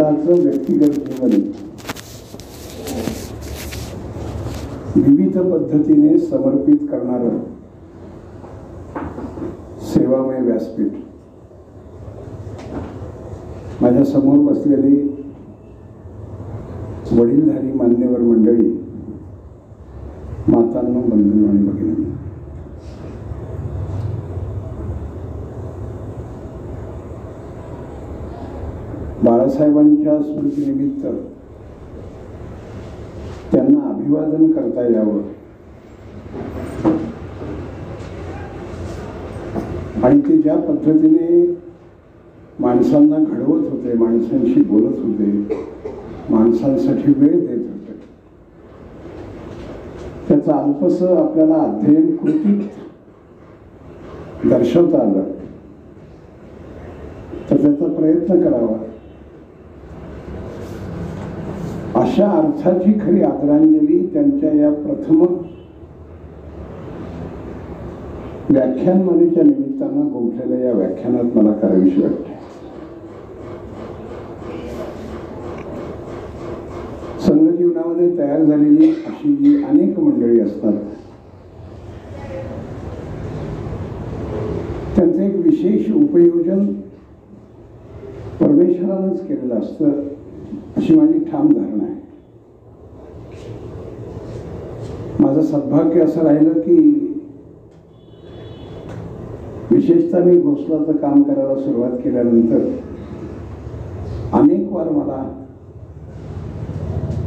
स्वतःचं व्यक्तिगत जीवन विविध पद्धतीने समर्पित करणारं सेवामय व्यासपीठ. माझ्या समोर बसलेली वडीलधारी मान्यवर मंडळी, मातांनो, बंधूंनो आणि भगिनींनो, बाळासाहेबांच्या स्मृतीनिमित्त त्यांना अभिवादन करता यावं आणि ते ज्या पद्धतीने माणसांना घडवत होते, माणसांशी बोलत होते, माणसांसाठी वेळ देत होते, त्याचं अल्पसं आपल्याला अध्ययन कृतीत दर्शवता आलं तर त्याचा प्रयत्न करावा. अशा अर्थाची खरी आदरांजली त्यांच्या या प्रथम व्याख्यानमालेच्या निमित्तानं गुंफलेल्या या व्याख्यानात मला करावीशी वाटते. संघजीवनामध्ये तयार झालेली अशी जी अनेक मंडळी असतात, त्यांचं एक विशेष उपयोजन परमेश्वरानंच केलेलं असतं अशी माझी ठाम धारणा आहे. माझं सद्भाग्य असं राहिलं की विशेषतः मी भोसलाचं काम करायला सुरुवात केल्यानंतर अनेक वार मला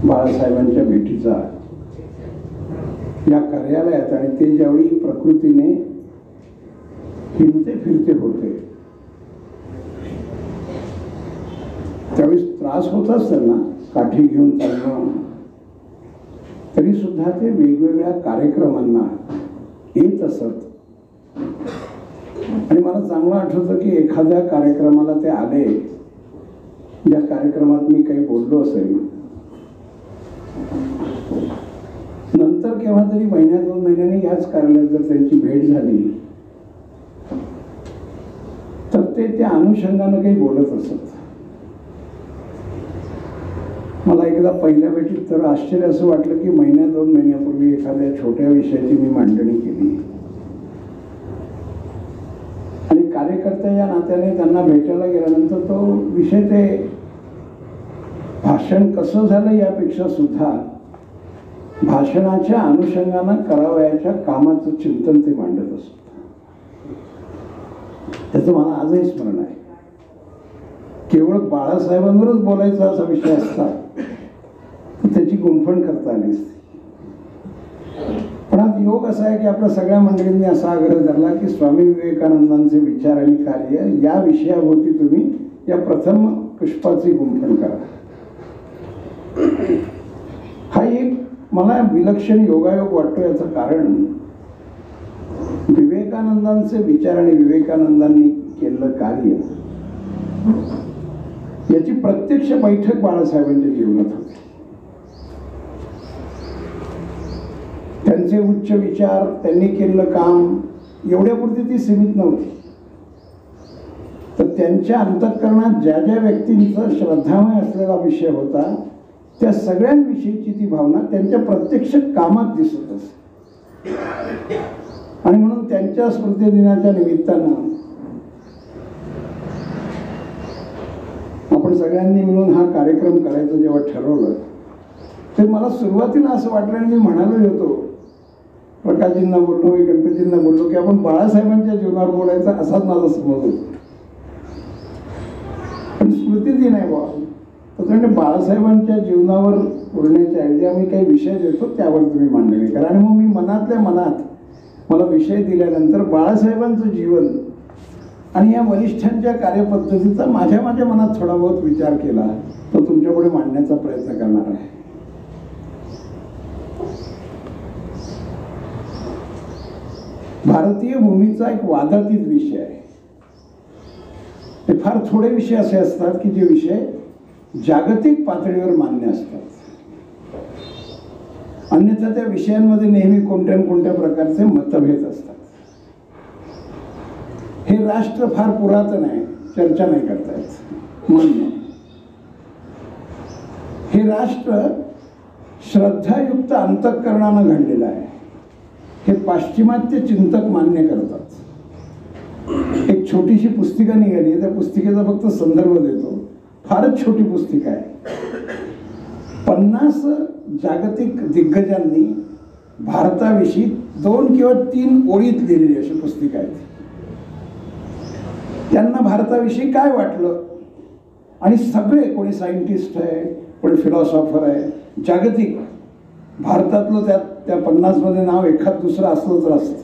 बाळासाहेबांच्या भेटीचा या कार्यालयात, आणि ते ज्यावेळी प्रकृतीने हिंडते फिरते होते त्यावेळी त्रास होताच त्यांना, काठी घेऊन चालणं, तरी सुद्धा ते वेगवेगळ्या कार्यक्रमांना येत असत. आणि मला चांगलं आठवतं की एखाद्या कार्यक्रमाला ते आले, ज्या कार्यक्रमात मी काही बोललो असेल, नंतर केव्हा तरी महिन्या 2 महिन्यांनी याच कार्यालयात जर त्यांची भेट झाली तर ते त्या अनुषंगानं काही बोलत असत. मला एकदा पहिल्या भेटीत तर आश्चर्य असं वाटलं की महिन्या 2 महिन्यापूर्वी एखाद्या छोट्या विषयाची मी मांडणी केली आणि कार्यकर्त्या या नात्याने त्यांना भेटायला गेल्यानंतर तो विषय, ते भाषण कसं झालं यापेक्षा सुद्धा भाषणाच्या अनुषंगानं करावयाच्या कामाचं चिंतन ते मांडत असत. त्याचं मला आजही स्मरण आहे. केवळ बाळासाहेबांवरच बोलायचा असा विषय असता तर त्याची गुंफण करता आली असती. पण आज योग असा आहे की आपल्या सगळ्या मंडळींनी असा आग्रह धरला की स्वामी विवेकानंदांचे विचार आणि कार्य या विषयाभोवती तुम्ही या प्रथम पुष्पाची गुंफण करा. हा एक मला विलक्षण योगायोग वाटतो. याचं कारण विवेकानंदांचे विचार आणि विवेकानंदांनी केलेलं कार्य याची प्रत्यक्ष बैठक बाळासाहेबांच्या जीवनात होती. त्यांचे उच्च विचार, त्यांनी केलेलं काम एवढ्यापुरती ती सीमित नव्हती, तर त्यांच्या अंतःकरणात ज्या ज्या व्यक्तींचा श्रद्धामय असलेला विषय होता त्या सगळ्यांविषयीची ती भावना त्यांच्या प्रत्यक्ष कामात दिसत असते. आणि म्हणून त्यांच्या स्मृती दिनाच्या निमित्तानं आपण सगळ्यांनी मिळून हा कार्यक्रम करायचं जेव्हा ठरवलं तर मला सुरुवातीला असं वाटलं, आणि मी म्हणालो होतो, प्रकाशजींना बोललो, मी गणपतींना बोललो की आपण बाळासाहेबांच्या जीवनावर बोलायचा असाच माझा समज होता. पण स्मृती दिन आहे बा, त्याच्यामुळे बाळासाहेबांच्या जीवनावर बोलण्याच्या ऐवजी आम्ही काही विषय देतो त्यावर तुम्ही मांडणी करा. आणि मग मी मनातल्या मनात मला विषय दिल्यानंतर बाळासाहेबांचं जीवन आणि या वरिष्ठांच्या कार्यपद्धतीचा माझ्या मनात थोडा बहुत विचार केला, तो तुमच्यापुढे मांडण्याचा प्रयत्न करणार आहे. भारतीय भूमीचा एक वादातीत विषय आहे. ते फार थोडे विषय असे असतात की जे विषय जागतिक पातळीवर मान्य असतात, अन्यथा त्या विषयांमध्ये नेहमी कोणत्या कोणत्या प्रकारचे मतभेद असतात. हे राष्ट्र फार पुरातन आहे, चर्चा नाही करता येत, मान्य. हे राष्ट्र श्रद्धायुक्त अंतःकरणानं घडलेलं आहे, हे पाश्चिमात्य चिंतक मान्य करतात. एक छोटीशी पुस्तिका निघाली, त्या पुस्तिकेचा फक्त संदर्भ देतो. फारच छोटी पुस्तिका आहे. 50 जागतिक दिग्गजांनी भारताविषयी 2 किंवा 3 ओळीत लिहिलेली अशी पुस्तिका आहे. त्यांना भारताविषयी काय वाटलं, आणि सगळे, कोणी सायंटिस्ट आहे, कोणी फिलॉसॉफर आहे, जागतिक, भारतातलं त्या 50 मध्ये नाव एखाद दुसरं असलं तर असतं.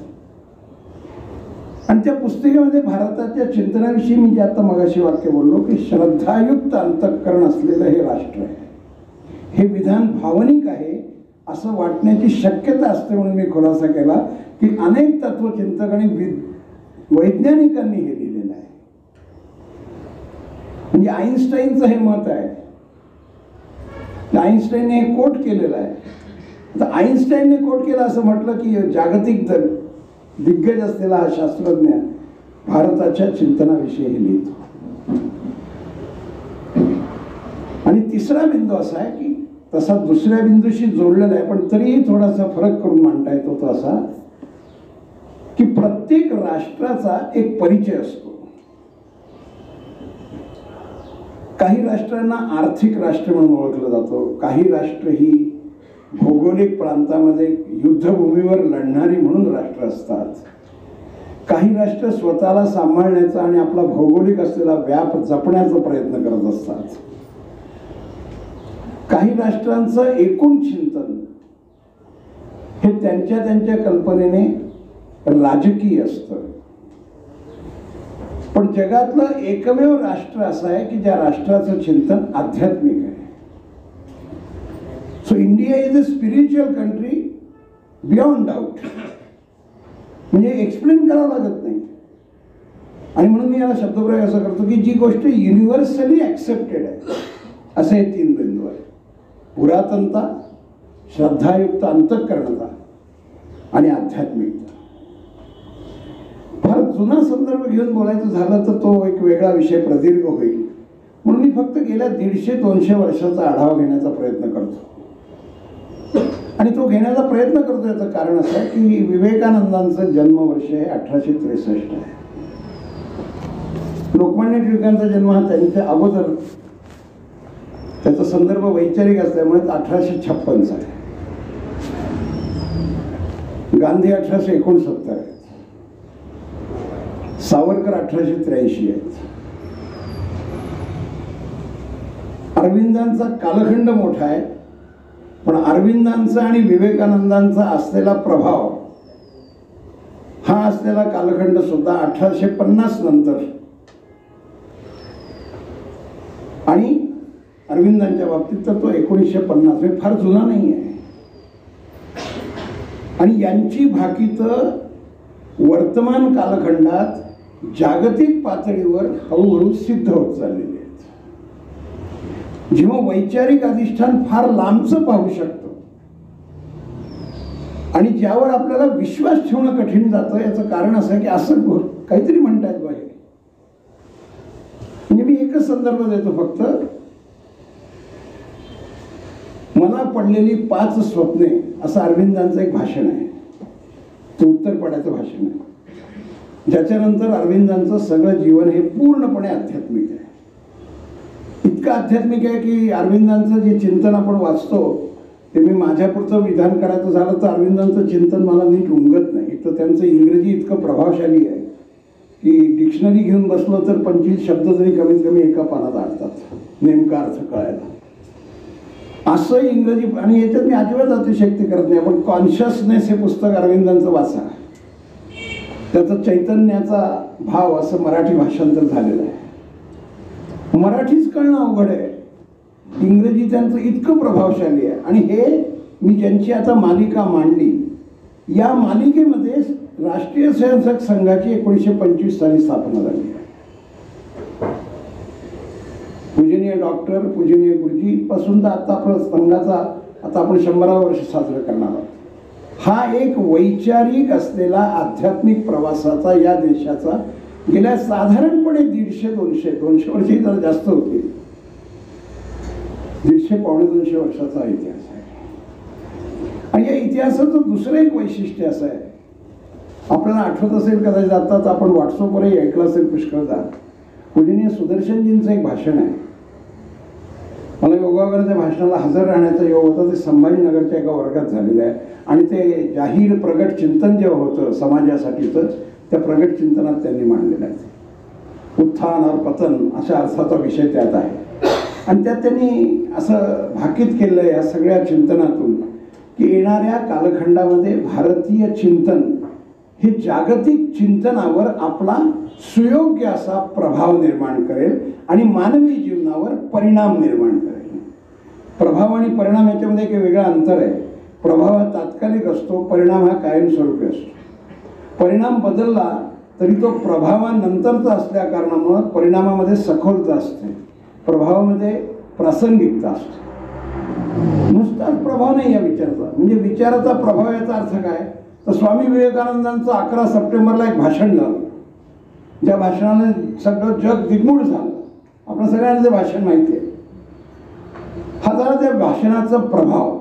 आणि त्या पुस्तिकेमध्ये भारताच्या चिंतनाविषयी मी जे आता मगाशी वाक्य बोललो की श्रद्धायुक्त अंतःकरण असलेलं हे राष्ट्र आहे, हे विधान भावनिक आहे असं वाटण्याची शक्यता असते. म्हणून मी खुलासा केला की अनेक तत्वचिंतक आणि वैज्ञानिकांनी हे लिहिलेलं आहे. म्हणजे आईन्स्टाईनचं हे मत आहे. आईन्स्टाईनने हे कोट केलेलं आहे. आता आईन्स्टाईनने कोट केलं असं म्हटलं की जागतिक दिग्गज असलेला हा शास्त्रज्ञ भारताच्या चिंतनाविषयी लिहितो. आणि तिसरा बिंदू असा आहे की तसा दुसऱ्या बिंदूशी जोडलेला आहे, पण तरीही थोडासा फरक करून मांडता येतो. तो असा की प्रत्येक राष्ट्राचा एक परिचय असतो. काही राष्ट्रांना आर्थिक राष्ट्र म्हणून ओळखलं जातं, काही राष्ट्र ही भौगोलिक प्रांतामध्ये युद्धभूमीवर लढणारी म्हणून राष्ट्र असतात, काही राष्ट्र स्वतःला सांभाळण्याचा आणि आपला भौगोलिक असलेला व्याप जपण्याचा प्रयत्न करत असतात. काही राष्ट्रांचं एकूण चिंतन हे त्यांच्या कल्पनेने राजकीय असतं. पण जगातलं एकमेव राष्ट्र असं आहे की ज्या राष्ट्राचं चिंतन आध्यात्मिक आहे. So India is a spiritual country beyond doubt. म्हणजे एक्सप्लेन करावं लागत नाही. आणि म्हणून मी याला शब्दप्रयोग असं करतो की जी गोष्ट युनिव्हर्सली ॲक्सेप्टेड आहे, असे हे 3 बिंदू आहेत. पुरातनता, श्रद्धायुक्त अंतःकरणता आणि आध्यात्मिकता. फार जुना संदर्भ घेऊन बोलायचं झालं तर तो एक वेगळा विषय प्रदीर्घ होईल. म्हणून मी फक्त गेल्या 150-200 वर्षाचा आढावा घेण्याचा प्रयत्न करतो. आणि तो घेण्याचा प्रयत्न करतो याचं कारण असं आहे की विवेकानंदांचं जन्मवर्ष आहे 1863 आहे. लोकमान्य टिळकांचा जन्म हा त्यांच्या अगोदर, त्याचा संदर्भ वैचारिक असल्यामुळे 1856 आहे. गांधी 1869 आहेत, सावरकर 1883 आहेत. अरविंदांचा कालखंड मोठा आहे, पण अरविंदांचा आणि विवेकानंदांचा असलेला प्रभाव हा असलेला कालखंड सुद्धा 1850 नंतर, आणि अरविंदांच्या बाबतीत तर तो 1950, फार जुना नाही आहे. आणि यांची भाकीतं वर्तमान कालखंडात जागतिक पातळीवर हळूहळू सिद्ध होत चाललेली आहेत. जेव्हा वैचारिक अधिष्ठान फार लांबचं पाहू शकतो आणि ज्यावर आपल्याला विश्वास ठेवणं कठीण जातं, याचं कारण असं आहे की असं काहीतरी म्हणतायत बाहेर. म्हणजे मी एकच संदर्भ देतो फक्त. मला पडलेली 5 स्वप्ने असं अरविंदांचं एक भाषण आहे. ते उत्तरपड्याचं भाषण आहे, ज्याच्यानंतर अरविंदांचं सगळं जीवन हे पूर्णपणे आध्यात्मिक आहे. इतकं आध्यात्मिक आहे की अरविंदांचं जे चिंतन आपण वाचतो ते मी माझ्यापुरतं विधान करायचं झालं तर अरविंदांचं चिंतन मला नीट उमगत नाही. तर त्यांचं इंग्रजी इतकं प्रभावशाली आहे की डिक्शनरी घेऊन बसलो तर 25 शब्द तरी कमीत कमी एका पानात आणतात नेमका अर्थ कळायला. असं इंग्रजी. आणि याच्यात मी अजिबात अतिशयोक्ती करत नाही. आपण कॉन्शियसनेस हे पुस्तक अरविंदांचं वाचा, त्याचा चैतन्याचा भाव असं मराठी भाषांतर झालेलं आहे. मराठीच कळणं अवघड आहे, इंग्रजी त्यांचं इतकं प्रभावशाली आहे. आणि हे मी ज्यांची आता मालिका मांडली, या मालिकेमध्ये राष्ट्रीय स्वयंसेवक संघाची 1925 साली स्थापना झाली आहे. पूजनीय डॉक्टर, पूजनीय गुरुजी पासून तर आता आपल्या संघाचा आता आपण 100वे वर्ष साजरं करणार आहोत. हा एक वैचारिक असलेला आध्यात्मिक प्रवासाचा या देशाचा गेल्या साधारणपणे 150-200 वर्षही जरा जास्त होतील, 150-200 वर्षाचा इतिहास आहे. आणि या इतिहासाचं दुसरं एक वैशिष्ट्य असं आहे, आपल्याला आठवत असेल कदाचित, आताच आपण व्हॉट्सअपवरही ऐकलं असेल पुष्कळदा, पूजनीय सुदर्शनजींचं एक भाषण आहे. मला योगावर त्या भाषणाला हजर राहण्याचा योग होता. ते संभाजीनगरच्या एका वर्गात झालेलं आहे आणि ते जाहीर प्रगट चिंतन जेव्हा होतं समाजासाठीचं, त्या प्रगट चिंतनात त्यांनी मांडलेलं आहे. उत्थान और पतन अशा अर्थाचा विषय त्यात आहे. आणि त्यात त्यांनी असं भाकीत केलं या सगळ्या चिंतनातून की येणाऱ्या कालखंडामध्ये भारतीय चिंतन हे जागतिक चिंतनावर आपला सुयोग्य असा प्रभाव निर्माण करेल आणि मानवी जीवनावर परिणाम निर्माण करेल. प्रभाव आणि परिणाम याच्यामध्ये एक वेगळं अंतर आहे. प्रभाव हा तात्कालिक असतो, परिणाम हा कायमस्वरूपी असतो. परिणाम बदलला तरी तो प्रभावानंतरचा असल्या कारणामुळं परिणामामध्ये सखोलता असते, प्रभावामध्ये प्रासंगिकता असते. नुसताच प्रभाव नाही या विचाराचा. म्हणजे विचाराचा प्रभाव याचा अर्थ काय, तर स्वामी विवेकानंदांचं 11 सप्टेंबरला एक भाषण झालं, ज्या भाषणाने सगळं जग दिग्मूढ झालं. आपल्या सगळ्यांना ते भाषण माहिती आहे. हा झाला त्या भाषणाचा प्रभाव.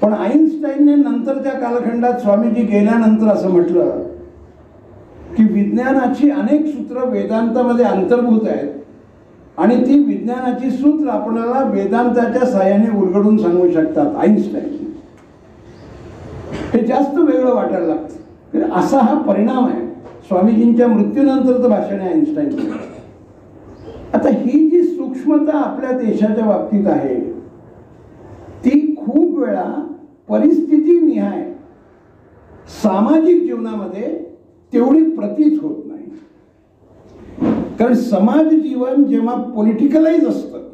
पण आईन्स्टाईनने नंतरच्या कालखंडात स्वामीजी गेल्यानंतर असं म्हटलं की विज्ञानाची अनेक सूत्र वेदांतामध्ये अंतर्भूत आहेत आणि ती विज्ञानाची सूत्र आपल्याला वेदांताच्या साहाय्याने उलगडून सांगू शकतात. आईन्स्टाईन हे जास्त वेगळं वाटायला लागतं. असा हा परिणाम आहे स्वामीजींच्या मृत्यूनंतरचं भाषण आहे आईन्स्टाईनचं. आता ही जी सूक्ष्मता आपल्या देशाच्या बाबतीत आहे ती खूप वेळा परिस्थितीनिहाय सामाजिक जीवनामध्ये तेवढी प्रतीत होत नाही. कारण समाज जीवन जेव्हा पॉलिटिकलाइज असतं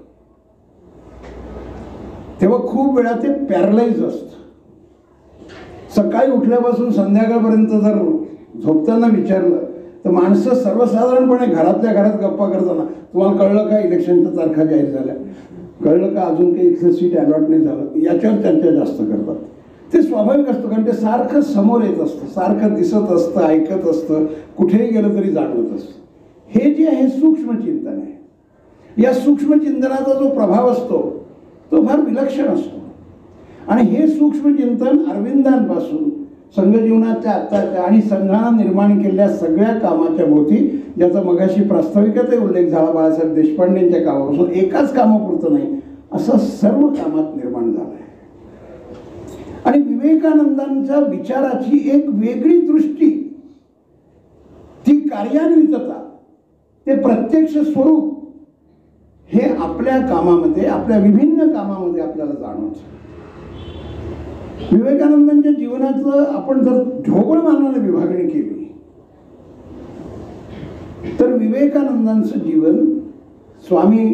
तेव्हा खूप वेळा ते पॅरलाइज असतं. सकाळी उठल्यापासून संध्याकाळपर्यंत जर झोपताना विचारलं तर माणसं सर्वसाधारणपणे घरातल्या घरात गप्पा करताना, तुम्हाला कळलं का इलेक्शनच्या तारखा जाहीर झाल्या, कळलं का अजून काही इथलं सीट अलॉट नाही झालं, याच्यावर चर्चा जास्त करतात. ते स्वाभाविक असतं, कारण ते सारखं समोर येत असतं, सारखं दिसत असतं, ऐकत असतं, कुठेही गेलं तरी जाणवत असतं. हे जे आहे सूक्ष्म चिंतन आहे. या सूक्ष्म चिंतनाचा जो प्रभाव असतो तो फार विलक्षण असतो. आणि हे सूक्ष्म चिंतन अरविंदांपासून संघजीवनाच्या आत्ताच्या आणि संघानं निर्माण केलेल्या सगळ्या कामाच्या भोवती, ज्याचा मगाशी प्रास्ताविकातही उल्लेख झाला बाळासाहेब देशपांडेंच्या कामापासून, एकाच कामापुरतं नाही, असं सर्व कामात निर्माण झालं आहे. आणि विवेकानंदांच्या विचाराची एक वेगळी दृष्टी, ती कार्यान्वितता, ते प्रत्यक्ष स्वरूप हे आपल्या कामामध्ये, आपल्या विभिन्न कामामध्ये आपल्याला जाणवतं. विवेकानंदांच्या जीवनाचं आपण जर ढोबळ मानाने विभागणी केली तर विवेकानंदांचं जीवन स्वामी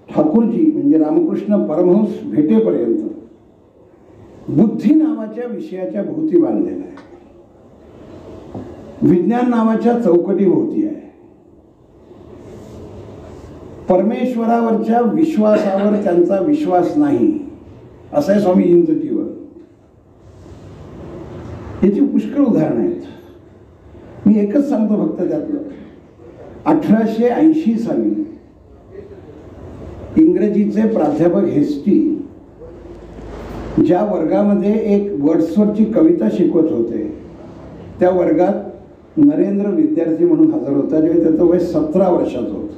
ठाकूरजी म्हणजे रामकृष्ण परमहंस भेटेपर्यंत बुद्धी नावाच्या विषयाच्या भोवती बांधलेलं आहे. विज्ञान नावाच्या चौकटीभोवती आहे. परमेश्वरावरच्या विश्वासावर त्यांचा विश्वास नाही, असं आहे स्वामीजींचं जीवन. याची पुष्कळ उदाहरणं आहेत. मी एकच सांगतो फक्त त्यातलं. 1880 साली इंग्रजीचे प्राध्यापक हेस्टी ज्या वर्गामध्ये एक वर्ड्सवरची कविता शिकवत होते त्या वर्गात नरेंद्र विद्यार्थी म्हणून हजर होता, जेव्हा त्याचं वय 17 वर्षाचं होतं.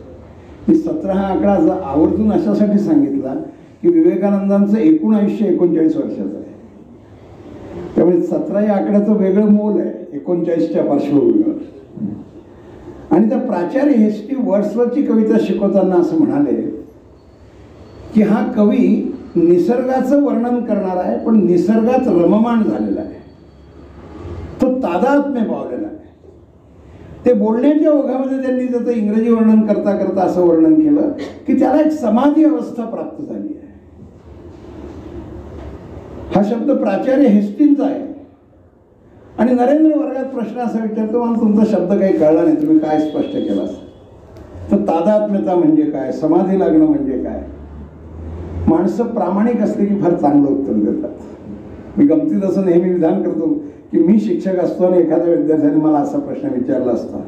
मी 17 हा आकडा आवर्जून अशासाठी सांगितला की विवेकानंदांचं एकूण आयुष्य 39 वर्षाचं आहे. त्यामुळे 17 या आकड्याचं वेगळं मोल आहे 39च्या पार्श्वभूमीवर. आणि त्या प्राचार्य हेस्टी वर्ड्सवरची कविता शिकवताना असं म्हणाले की हा कवी निसर्गाचं वर्णन करणार आहे, पण निसर्गात रममाण झालेला आहे, तो तादात्म्य पावलेला आहे. ते बोलण्याच्या ओघामध्ये त्यांनी त्याचं इंग्रजी वर्णन करता करता असं वर्णन केलं की त्याला एक समाधी अवस्था प्राप्त झाली आहे. हा शब्द प्राचार्य हेस्टींचा आहे. आणि नरेंद्र वर्गात प्रश्न असा विचारतो, मला तुमचा शब्द काही कळला नाही, तुम्ही काय स्पष्ट केला? तर तादात्म्यता म्हणजे काय, समाधी लागणं म्हणजे काय? माणसं प्रामाणिक असले की फार चांगलं उत्तर देतात. मी गमतीत असं नेहमी विधान करतो की मी शिक्षक असतो आणि एखाद्या विद्यार्थ्याने मला असा प्रश्न विचारला असता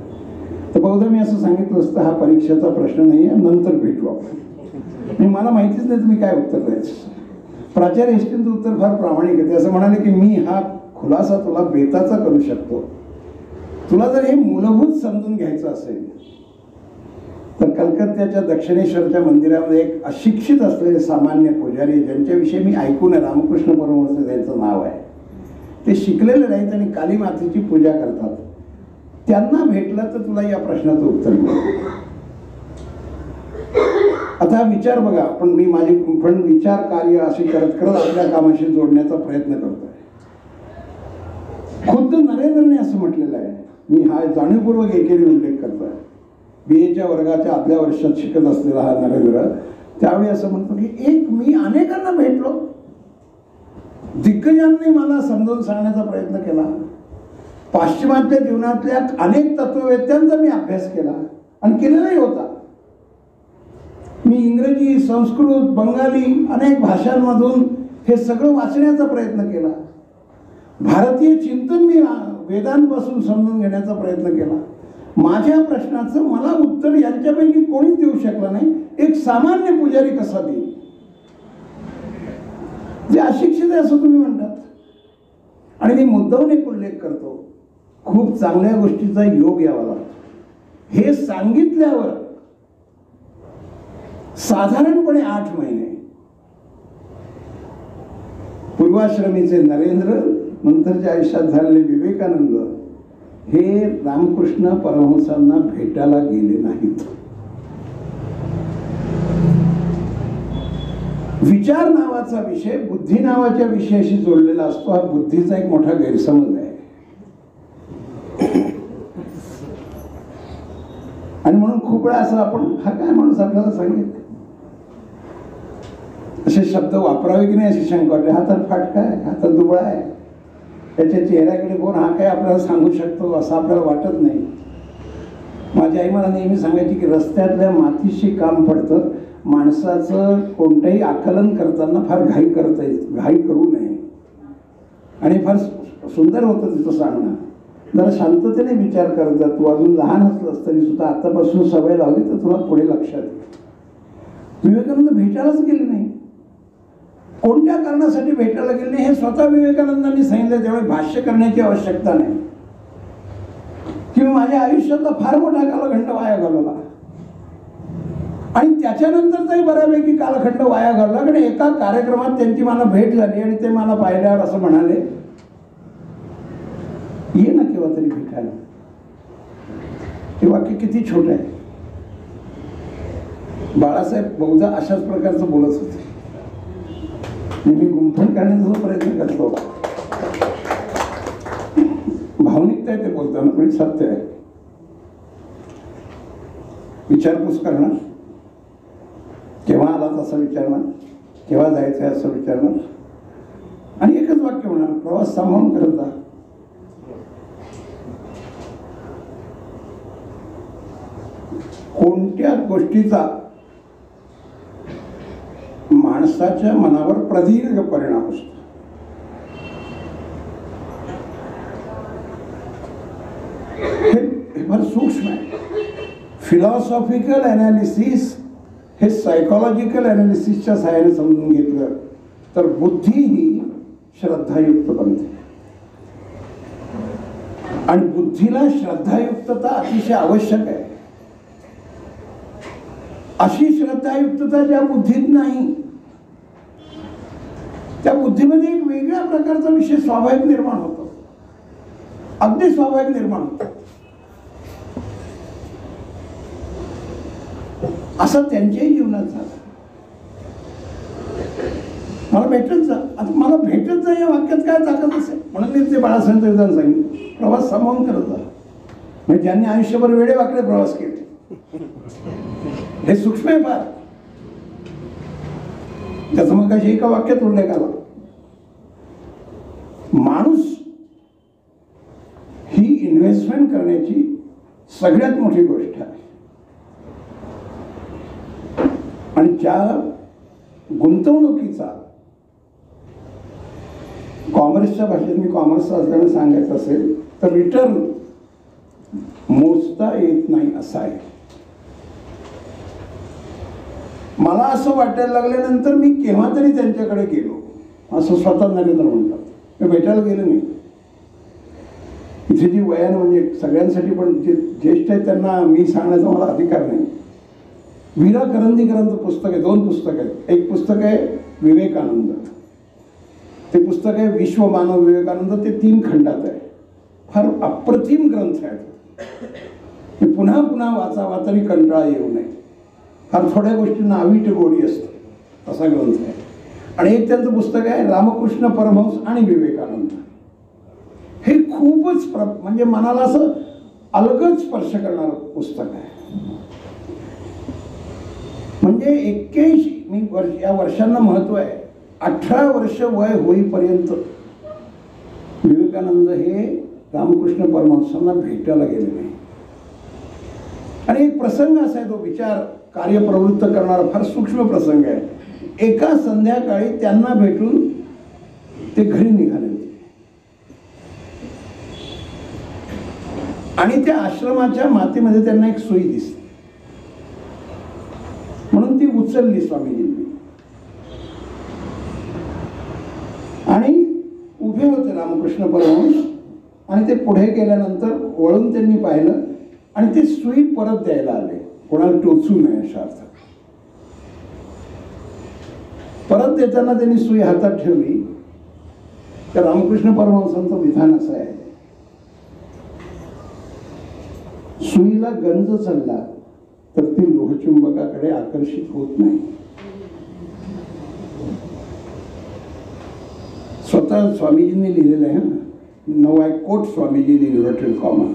तर बहुधा मी असं सांगितलं असतं, हा परीक्षेचा प्रश्न नाही आहे, नंतर भेटू आपण. मला माहितीच नाही तुम्ही काय उत्तर द्यायचं. प्राचार्य एसटींचं उत्तर फार प्रामाणिक आहे. ते असं म्हणाले की मी हा खुलासा तुला बेताचा करू शकतो. तुला जर हे मूलभूत समजून घ्यायचं असेल तर कलकत्त्याच्या दक्षिणेश्वरच्या मंदिरामध्ये एक अशिक्षित असलेले सामान्य पुजारी, ज्यांच्याविषयी मी ऐकून आहे, रामकृष्ण परमहंस त्यांचं नाव आहे, ते शिकलेले नाहीत आणि काली मातेची पूजा करतात, त्यांना भेटलं तर तुला या प्रश्नाचं उत्तर मिळेल. आता विचार बघा, मी माझी पण विचार कार्य अशी करत करत आपल्या कामाशी जोडण्याचा प्रयत्न करतोय. खुद्द नरेंद्रने असं म्हटलेलं आहे, मी हा जाणीवपूर्वक एकेरी उल्लेख करतोय. BA वर्गाच्या आदल्या वर्षात शिकत असलेला हा नरेंद्र त्यावेळी असं म्हणतो की मी अनेकांना भेटलो, दिग्गजांनी मला समजावून सांगण्याचा प्रयत्न केला, पाश्चिमात्य जीवनातल्या अनेक तत्ववेत्यांचा मी अभ्यास केला आणि केलेलाही होता. मी इंग्रजी, संस्कृत, बंगाली अनेक भाषांमधून हे सगळं वाचण्याचा प्रयत्न केला. भारतीय चिंतन मी वेदांपासून समजून घेण्याचा प्रयत्न केला. माझ्या प्रश्नाचं मला उत्तर यांच्यापैकी कोणीच देऊ शकलं नाही. एक सामान्य पुजारी कसा देईल? जे अशिक्षित आहे असं तुम्ही म्हणतात. आणि मी मुद्दामून एक उल्लेख करतो, खूप चांगल्या गोष्टीचा योग यावा लागतो. हे सांगितल्यावर साधारणपणे 8 महिने पूर्वाश्रमीचे नरेंद्र, नंतरच्या आयुष्यात झालेले विवेकानंद हे रामकृष्ण परमहंसांना भेटायला गेले नाहीत. विचार नावाचा विषय बुद्धी नावाच्या विषयाशी जोडलेला असतो. हा बुद्धीचा एक मोठा गैरसमज आहे. आणि म्हणून खूप वेळा असं आपण हा काय माणूस आपल्याला सांगितलं असे शब्द वापरावे की नाही अशी शंका वाटते. हा तर फाटका आहे, हा तर दुबळा आहे, त्याच्या चेहऱ्याकडे कोण हा काय आपल्याला सांगू शकतो असं आपल्याला वाटत नाही. माझी आई मला नेहमी सांगायची की रस्त्यातल्या मातीशी काम पडतं, माणसाचं कोणतंही आकलन करताना फार घाई करू नये. आणि फार सुंदर होतं तिचं सांगणं, जरा शांततेने विचार करत जा. तू अजून लहान असलंस तरी सुद्धा आतापासून सवय लावली तर तुला पुढे लक्षात येईल. विवेकानंद भेटायलाच गेले नाही. कोणत्या कारणासाठी भेटायला गेले नाही हे स्वतः विवेकानंदांनी सांगितलं. त्यामुळे भाष्य करण्याची आवश्यकता नाही की माझ्या आयुष्यातला फार मोठा कालखंड वाया घालवला आणि त्याच्यानंतरचाही बऱ्यापैकी कालखंड वाया घालवला. कारण एका कार्यक्रमात त्यांची मला भेट झाली आणि ते मला पाहिल्यावर असं म्हणाले, ये ना केव्हा तरी भेटायला. हे वाक्य किती छोटं आहे. बाळासाहेब बहुधा अशाच प्रकारचं बोलत होते. मी गुंफण करण्याचा प्रयत्न करतो. भावनिकता आहे ते बोलताना, पण सत्य आहे. विचारपूस करणार, केव्हा आला तसं विचारणार, केव्हा जायचं आहे असं विचारणार आणि एकच वाक्य होणार, प्रवास सांभाळून करत जा. कोणत्या गोष्टीचा माणसाच्या मनावर प्रदीर्घ परिणाम असतो. हे फार सूक्ष्म आहे. फिलॉसॉफिकल अनालिसिस हे सायकोलॉजिकल अनालिसिसच्या सहाय्याने समजून घेतलं तर बुद्धी ही श्रद्धायुक्त बनते. आणि बुद्धीला श्रद्धायुक्तता अतिशय आवश्यक आहे. अशी श्रद्धायुक्तता ज्या बुद्धीत नाही, त्या बुद्धीमध्ये एक वेगळ्या प्रकारचा विषय स्वाभाविक निर्माण होतो, अगदी स्वाभाविक निर्माण होतो. असं त्यांच्याही जीवनात झालं. मला भेटत जा, आता मला भेटत जा या वाक्यात काय ताकद असेल. म्हणून मी ते बाळासाहेब विधान सांगितलं, प्रवास सांभाळून करत जा. म्हणजे ज्यांनी आयुष्यभर वेडे वाकडे प्रवास केले, हे सूक्ष्म आहे फार. त्याचं मग कशी एका वाक्यात उल्लेख आला. माणूस ही इन्व्हेस्टमेंट करण्याची सगळ्यात मोठी गोष्ट आहे. आणि ज्या गुंतवणुकीचा कॉमर्सच्या भाषेत, मी कॉमर्सचा असल्याने सांगायचं असेल तर रिटर्न मोजता येत नाही असं आहे. मला असं वाटायला लागल्यानंतर मी केव्हा तरी त्यांच्याकडे गेलो, असं स्वतः नरेंद्र म्हणतात. मी भेटायला गेलो नाही. इथे जी वयानं म्हणजे सगळ्यांसाठी पण जे ज्येष्ठ आहेत त्यांना मी सांगण्याचा मला अधिकार नाही. वीरा करंदीकरांचं पुस्तक आहे, 2 पुस्तक आहेत. एक पुस्तक आहे विवेकानंद, ते पुस्तक आहे विश्वमानव विवेकानंद, ते 3 खंडात आहे. फार अप्रतिम ग्रंथ आहे. पुन्हा पुन्हा वाचावा तरी कंटाळा येऊ नये. फार थोड्या गोष्टींना अवीट गोडी असते असा ग्रंथ आहे. आणि एक त्यांचं पुस्तक आहे रामकृष्ण परमहंस आणि विवेकानंद. हे खूपच म्हणजे मनाला असं अलगद स्पर्श करणारं पुस्तक आहे. म्हणजे 81 या वर्षांना महत्व आहे. 18 वर्ष वय होईपर्यंत विवेकानंद हे रामकृष्ण परमहंसांना भेटायला गेले नाही. आणि एक प्रसंग असा आहे, तो विचार कार्यप्रवृत्त करणारा फार सूक्ष्म प्रसंग आहे. एका संध्याकाळी त्यांना भेटून ते घरी निघाले होते आणि त्या आश्रमाच्या मातीमध्ये त्यांना एक सुई दिसली, म्हणून ती उचलली स्वामीजींनी आणि उभे होते रामकृष्ण परमहंस. आणि ते पुढे गेल्यानंतर वळून त्यांनी पाहिलं आणि ते सुई परत द्यायला आले, कोणाला टोचू नये अशा अर्थात. परत देताना त्यांनी सुई हातात ठेवली. तर रामकृष्ण परमहंसांचं विधान असं आहे, सुईला गंज चढला तर ती लोहचुंबकाकडे आकर्षित होत नाही. स्वतः स्वामीजींनी लिहिलेलं आहे. नवा एक कोट स्वामीजी लिहिलेलं कॉमन.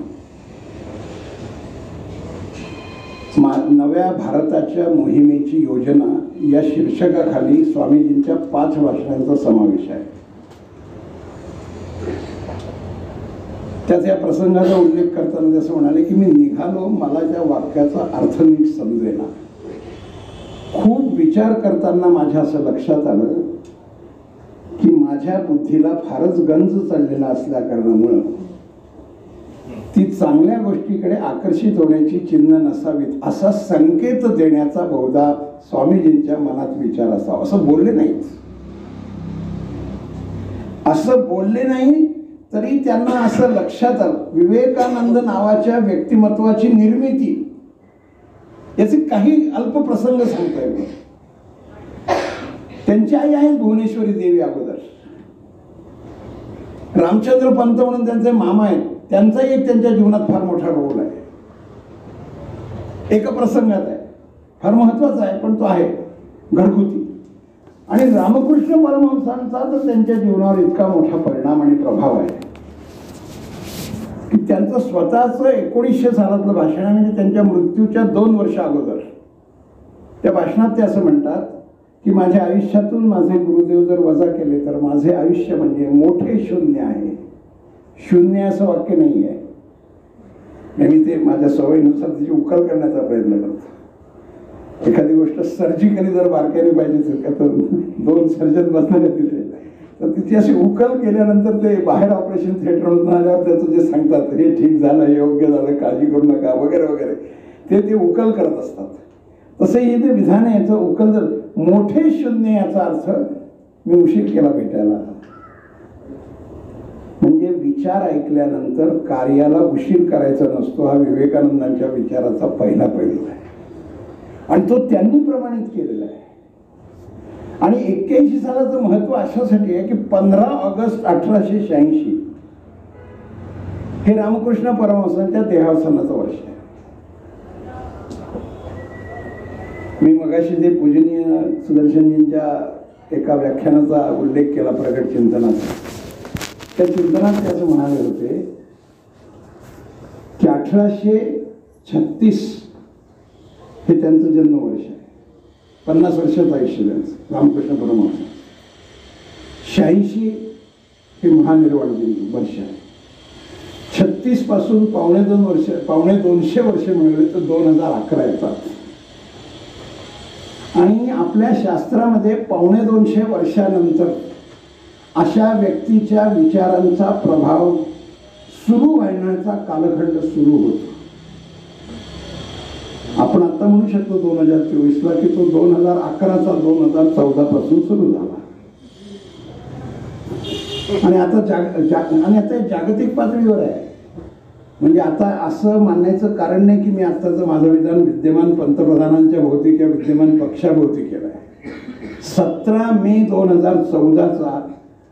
नव्या भारताच्या मोहिमेची योजना या शीर्षकाखाली स्वामीजींच्या 5 भाषणांचा समावेश आहे. त्यात या प्रसंगाचा उल्लेख करताना ते असं म्हणाले की मी निघालो, मला त्या वाक्याचा अर्थ नीट समजेना. खूप विचार करताना माझ्या असं लक्षात आलं की माझ्या बुद्धीला फारच गंज चढलेला असल्या कारणामुळं ती चांगल्या गोष्टीकडे आकर्षित होण्याची चिन्ह नसावीत असा संकेत देण्याचा बहुधा स्वामीजींच्या मनात विचार असावा. असं बोलले नाहीत, असं बोलले नाही तरी त्यांना असं लक्षात आलं विवेकानंद नावाच्या व्यक्तिमत्वाची निर्मिती, याचे काही अल्प प्रसंग सांगता येईल. त्यांची आई आहे भुवनेश्वरी देवी अगोदर. रामचंद्र पंत म्हणून त्यांचे मामा आहेत, त्यांचाही एक त्यांच्या जीवनात फार मोठा रोल आहे. एका प्रसंगात आहे, फार महत्वाचा आहे पण तो आहे घरगुती. आणि रामकृष्ण परमहंसांचा तर त्यांच्या जीवनावर इतका मोठा परिणाम आणि प्रभाव आहे की त्यांचं स्वतःच 1900 सालातलं भाषण आहे. म्हणजे त्यांच्या मृत्यूच्या 2 वर्ष अगोदर त्या भाषणात ते असं म्हणतात की माझ्या आयुष्यातून माझे गुरुदेव जर वजा केले तर माझे आयुष्य म्हणजे मोठे शून्य आहे. शून्य असं वाक्य नाही आहे. मी ते माझ्या सवयीनुसार त्याची उकल करण्याचा प्रयत्न करतो. एखादी गोष्ट सर्जिकली जर बारकाईने पाहिजे तर 2 सर्जन बसणारे तिथे, तर तिची अशी उकल केल्यानंतर ते बाहेर ऑपरेशन थिएटरमधून आल्यावर त्याचं जे सांगतात हे ठीक झालं, हे योग्य झालं, काळजी करू नका वगैरे वगैरे, ते उकल करत असतात. तसंही ते विधान आहे, याचं उकल जर मोठे शून्य याचा अर्थ मी उशीर केला भेटायला. म्हणजे विचार ऐकल्यानंतर कार्याला उशीर करायचा नसतो, हा विवेकानंदांच्या विचाराचा पहिला पैलू आहे आणि तो त्यांनी प्रमाणित केलेला आहे. आणि 81 सालाचं महत्व अशासाठी आहे की 15 ऑगस्ट 1886 हे रामकृष्ण परमहंसांच्या देहावसानाचं वर्ष आहे. मी मगाशी जे पूजनीय सुदर्शनजींच्या एका व्याख्यानाचा उल्लेख केला प्रगट चिंतनाचा, त्या चिंतनात ते असं म्हणाले होते की 1836 हे त्यांचं जन्मवर्ष आहे. 50 वर्षाचं आयुष्य त्यांचं रामकृष्ण परमहंस. 86 हे महानिर्वाण दिन वर्ष आहे. 36 पासून 250 वर्ष मिळवले तर 2011 येतात. आणि आपल्या शास्त्रामध्ये 250 वर्षानंतर अशा व्यक्तीच्या विचारांचा प्रभाव सुरू होण्याचा कालखंड सुरू होतो. आपण आता म्हणू शकतो 2024ला की तो 2011चा 2014 पासून सुरू झाला. आणि आता जागतिक पातळीवर आहे. म्हणजे आता असं मानण्याचं कारण नाही की मी आत्ताचं माझं विधान विद्यमान पंतप्रधानांच्या भोवती किंवा विद्यमान पक्षाभोवती केलं आहे. 17 मे 2014चा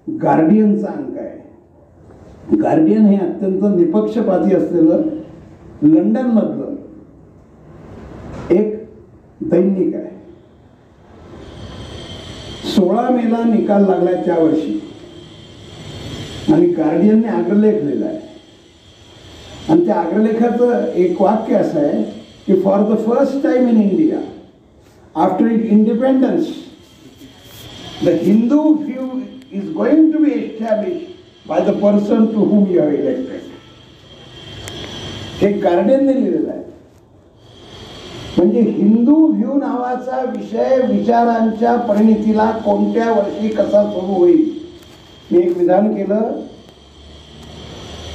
गार्डियनचा अंक आहे. गार्डियन हे अत्यंत निपक्षपाती असलेलं लंडनमधलं एक दैनिक आहे. 16 मेला निकाल लागलाय त्या वर्षी आणि गार्डियनने अग्रलेख लिहिला आहे. आणि त्या अग्रलेखाचं एक वाक्य असं आहे की for the first time in India after it independence the Hindu view is going to be established by the person to whom you have elected. हे गार्डियनने लिहिलेलं आहे. म्हणजे हिंदू व्ह्यू नावाचा विषय विचारांच्या परिणतीला कोणत्या वर्षी कसा सुरू होईल. मी एक विधान केलं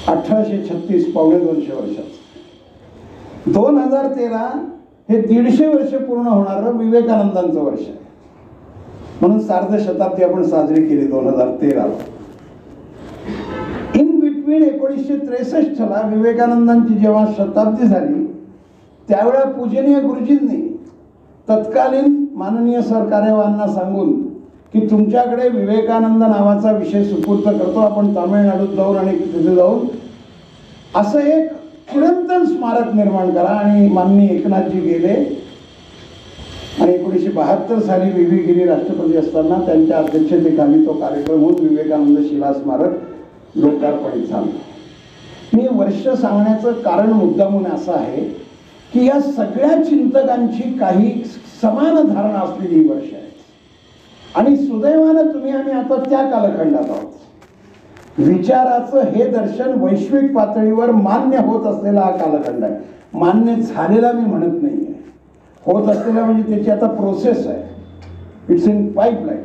1836 पावणे 200 वर्षाचं. 2013 हे 150 वर्ष पूर्ण होणारं विवेकानंदांचं वर्ष आहे. म्हणून सार्ध शताब्दी आपण साजरी केली 2013ला. इन बिटवीन 1963ला विवेकानंदांची जेव्हा शताब्दी झाली त्यावेळेला पूजनीय गुरुजींनी तत्कालीन माननीय सरकार्यवाहांना सांगून की तुमच्याकडे विवेकानंद नावाचा विषय सुपूर्द करतो, आपण तामिळनाडूत जाऊन आणि तिथे जाऊन असं एक चिरंतन स्मारक निर्माण करा. आणि माननीय एकनाथजी गेले आणि 1972 साली व्ही व्ही गिरी राष्ट्रपती असताना त्यांच्या अध्यक्षतेखाली तो कार्यक्रम होऊन विवेकानंद शिला स्मारक लोकार्पणित झालं. मी वर्ष सांगण्याचं कारण मुद्दामून असं आहे की या सगळ्या चिंतकांची काही समान धारणा असलेली ही वर्ष आहे. आणि सुदैवानं तुम्ही आम्ही आता त्या कालखंडात आहोत. विचाराचं हे दर्शन वैश्विक पातळीवर मान्य होत असलेला हा कालखंड आहे. मान्य झालेला मी म्हणत नाही आहे, होत असलेला म्हणजे त्याची आता प्रोसेस आहे. It's in pipeline.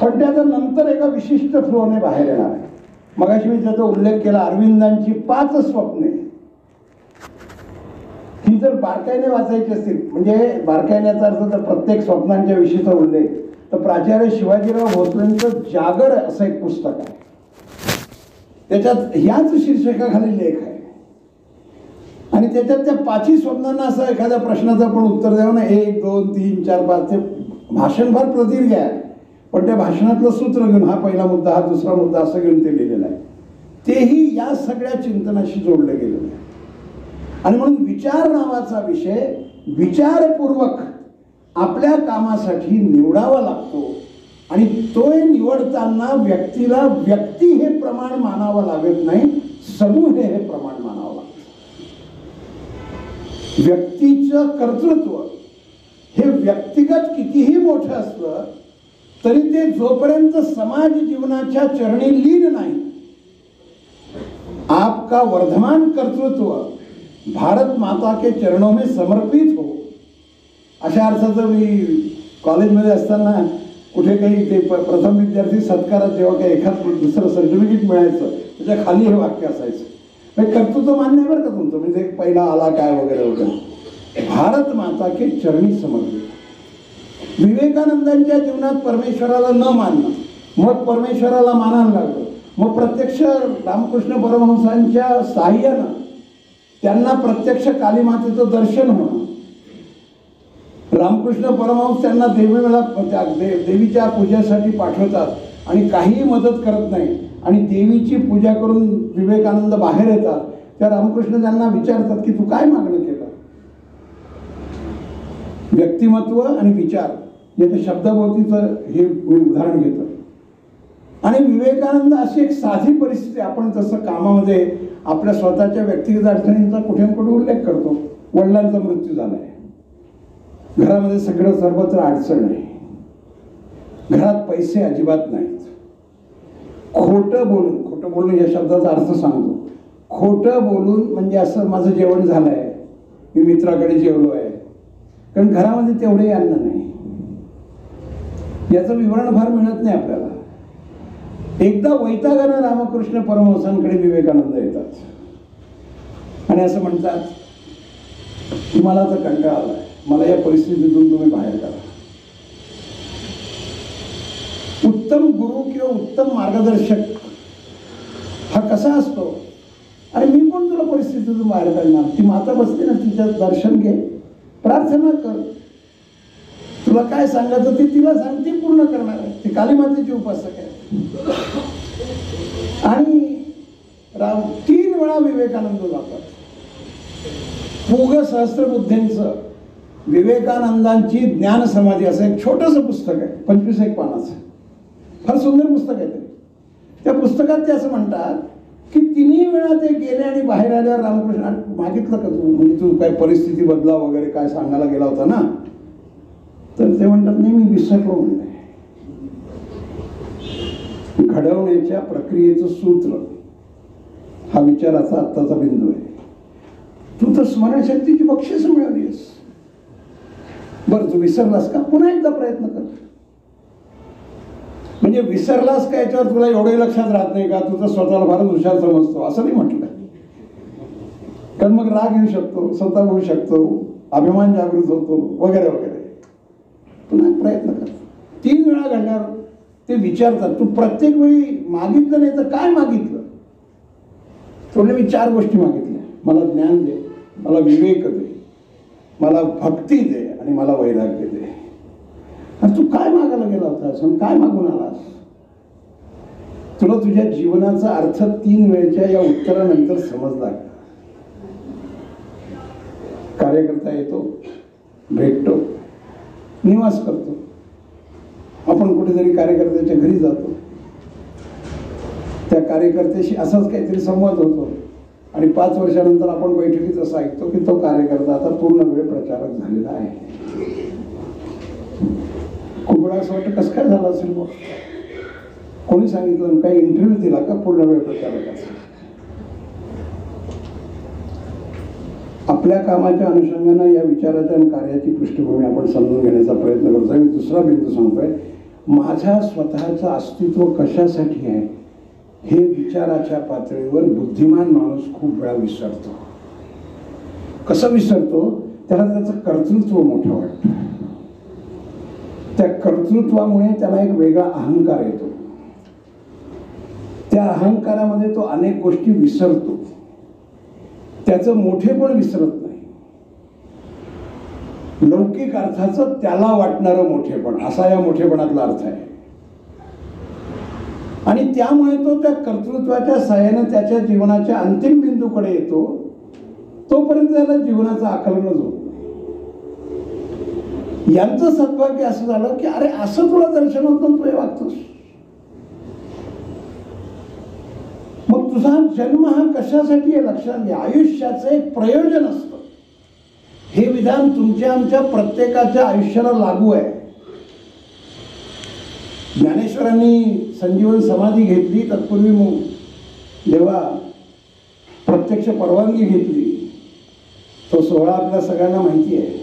पण त्याचा नंतर एका विशिष्ट फ्लोने बाहेर येणार आहे. मगाशी मी त्याचा उल्लेख केला अरविंदांची 5 स्वप्ने. ही जर बारकाईने वाचायची असतील म्हणजे बारकाईनेचा अर्थ तर प्रत्येक स्वप्नांच्या विषयीचा उल्लेख तर प्राचार्य शिवाजीराव भोसलेंचं जागर असं एक पुस्तक आहे. त्याच्यात ह्याच शीर्षकाखाली लेख आहे. आणि त्याच्यात त्या 5ही स्वप्नांना असं एखाद्या प्रश्नाचं आपण उत्तर द्यावं ना 1, 2, 3, 4, 5 ते भाषण फार प्रदीर्घ आहे. पण त्या भाषणातलं सूत्र घेऊन हा पहिला मुद्दा हा दुसरा मुद्दा असं घेऊन ते लिहिलेलं आहे. तेही या सगळ्या चिंतनाशी जोडलं गेलेलं आहे. आणि म्हणून विचार नावाचा विषय विचारपूर्वक आपल्या कामासाठी निवडावा लागतो. आणि तो निवडताना व्यक्तीला व्यक्ती हे प्रमाण मानावं लागत नाही, समूह हे प्रमाण मानावं लागतं. व्यक्तीचं कर्तृत्व हे व्यक्तिगत कितीही मोठं असलं तरी ते जोपर्यंत समाज जीवनाच्या चरणी लीन नाही, आपका वर्धमान कर्तृत्व भारत माता के चरणों में समर्पित हो. अशा अर्थाचं मी कॉलेजमध्ये असताना कुठे काही ते प्रथम विद्यार्थी सत्कारात जेव्हा काही एखाद दुसरं सर्टिफिकेट मिळायचं त्याच्या खाली हे वाक्य असायचं, म्हणजे कर्तृत्व मान्य बरं का तुमचं, म्हणजे पहिला आला काय वगैरे वगैरे, भारत माता के चरणी समर्पित. विवेकानंदांच्या जीवनात परमेश्वराला न मानणं, मग परमेश्वराला मानायला लागलं, मग प्रत्यक्ष रामकृष्ण परमहंसांच्या साह्यानं त्यांना प्रत्यक्ष कालीमातेचं दर्शन होणं. रामकृष्ण परमहंस त्यांना देवीच्या पूजेसाठी पाठवतात आणि काहीही मदत करत नाही आणि देवीची पूजा करून विवेकानंद बाहेर येतात. त्या रामकृष्ण त्यांना विचारतात की तू काय मागणं केलं. व्यक्तिमत्व आणि विचार याच्या शब्दभोवतीचं हे उदाहरण घेतं. आणि विवेकानंद अशी एक साधी परिस्थिती, आपण जसं कामामध्ये आपल्या स्वतःच्या व्यक्तिगत अडचणींचा कुठे ना कुठे उल्लेख करतो. वडिलांचा मृत्यू झालाय, घरामध्ये सगळं सर्वत्र अडचण आहे, घरात पैसे अजिबात नाहीत, खोटं बोलून या शब्दाचा अर्थ सांगतो. खोटं बोलून म्हणजे असं माझं जेवण झालंय, मी मित्राकडे जेवलो आहे, कारण घरामध्ये तेवढे अन्न नाही. याचं विवरण फार मिळत नाही आपल्याला. एकदा वैतागानं रामकृष्ण परमहंसांकडे विवेकानंद येतात आणि असं म्हणतात की मला आता कंटाळा आलाय, मला या परिस्थितीतून तुम्ही बाहेर काढा. उत्तम गुरु किंवा उत्तम मार्गदर्शक हा कसा असतो? आणि मी पण तुला परिस्थितीतून बाहेर काढणार. ती माता बसते ना, तिच्या दर्शन घे, प्रार्थना कर, तुला काय सांगायचं ते तिला सांग, ती पूर्ण करणार आहे. ती काली मातेची उपासक आहे. आणि 3 वेळा विवेकानंद जातात. पूग सहस्त्रबुद्धेंचं विवेकानंदांची ज्ञान समाधी असं एक छोटंसं पुस्तक आहे, 25 पानाचं, फार सुंदर पुस्तक आहे ते. त्या पुस्तकात ते असं म्हणतात की 3 वेळा ते गेले आणि बाहेर आल्यावर रामकृष्ण मागितलं का तू, म्हणजे तू काय परिस्थिती बदला वगैरे काय सांगायला गेला होता ना? तर ते म्हणतात नाही, मी विसरलो म्हणले. घडवण्याच्या प्रक्रियेचं सूत्र हा विचाराचा आत्ताचा बिंदू आहे. तू तर स्मरणशक्तीची बक्षीस मिळवलीस, बरं तू विसरलास का? पुन्हा एकदा प्रयत्न कर. म्हणजे विसरलास का याच्यावर तुला एवढे लक्षात राहत नाही का? तू तर स्वतःला फारच हुशार समजतो असं नाही म्हटलं. कारण मग राग येऊ शकतो, स्वतः होऊ शकतो, अभिमान जागृत होतो वगैरे वगैरे. पुन्हा प्रयत्न कर. 3 वेळा घडल्यावर ते विचारतात, तू प्रत्येक वेळी मागितलं नाही तर काय मागितलं? थोडे मी 4 गोष्टी मागितल्या. मला ज्ञान दे, मला विवेक दे, मला भक्ती दे आणि मला वैराग्य दे. आणि तू काय मागायला गेला होतास, काय मागून आलास? तुला तुझ्या जीवनाचा अर्थ 3 वेळच्या या उत्तरानंतर समजला का? कार्यकर्ता येतो, भेटतो, निवास करतो. आपण कुठेतरी कार्यकर्त्याच्या घरी जातो, त्या कार्यकर्त्याशी असाच काहीतरी संवाद होतो आणि 5 वर्षानंतर आपण बैठकीत असं ऐकतो की तो कार्यकर्ता आता पूर्ण वेळ प्रचारक झालेला आहे. खूप वेळा असं वाटतं कसं काय झालं असेल? मग कोणी सांगितलं? काही इंटरव्ह्यू दिला का पूर्ण वेळ प्रचारकाचा? आपल्या कामाच्या अनुषंगानं या विचाराच्या आणि कार्याची पृष्ठभूमी आपण समजून घेण्याचा प्रयत्न करतो. मी दुसरा बिंदू सांगतोय, माझ्या स्वतःचं अस्तित्व कशासाठी आहे हे विचाराच्या पातळीवर बुद्धिमान माणूस खूप वेळा विसरतो. कसं विसरतो? त्याला त्याचं कर्तृत्व मोठं वाटतं. त्या कर्तृत्वामुळे त्याला एक वेगळा अहंकार येतो. त्या अहंकारामध्ये तो अनेक गोष्टी विसरतो. त्याचं मोठेपण विसरत नाही. लौकिक अर्थाचं त्याला वाटणारं मोठेपण, असा या मोठेपणातला अर्थ आहे. आणि त्यामुळे तो त्या कर्तृत्वाच्या साहाय्याने त्याच्या जीवनाच्या अंतिम बिंदूकडे येतो. तोपर्यंत त्याला जीवनाचं आकलनच होत नाही. यांचं सद्भाग्य असं झालं की अरे असं तुला दर्शन होतं, तू हे वागतोस. मग तुझा जन्म हा कशासाठी आहे लक्षात घ्या. आयुष्याचं एक प्रयोजन असतं. हे विधान तुमच्या आमच्या प्रत्येकाच्या आयुष्याला लागू आहे. ज्ञानेश्वरांनी संजीवन समाधी घेतली, तत्पूर्वी जेव्हा प्रत्यक्ष परवानगी घेतली, तो सोहळा आपल्या सगळ्यांना माहिती आहे.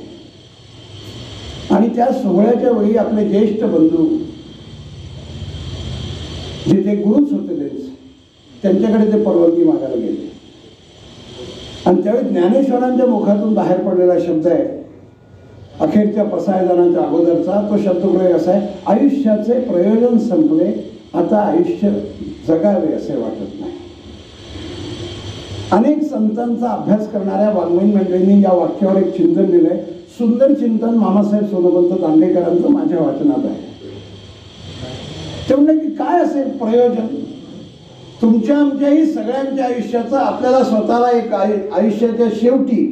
आणि त्या सोहळ्याच्या वेळी आपले ज्येष्ठ बंधू जे ते गुरुच होते त्यांच्याकडे ते परवानगी मागायला गेले. आणि त्यावेळी ज्ञानेश्वरांच्या मुखातून बाहेर पडलेला शब्द आहे, अखेरच्या पसायदानाच्या अगोदरचा तो शब्दप्रयोग असा आहे, आयुष्याचे प्रयोजन संपले, आता आयुष्य जगावे असे वाटत नाही. अनेक संतांचा अभ्यास करणाऱ्या वाङ्मयीन मंडळींनी या वाक्यावर एक चिंतन दिलंय. सुंदर चिंतन मामासाहेब सोनोपंत दांडेकरांचं माझ्या वाचनात आहे. ते म्हणले की काय असेल प्रयोजन? तुमच्या आमच्याही सगळ्यांच्या आयुष्याचा आपल्याला स्वतःला एक आयुष्याच्या शेवटी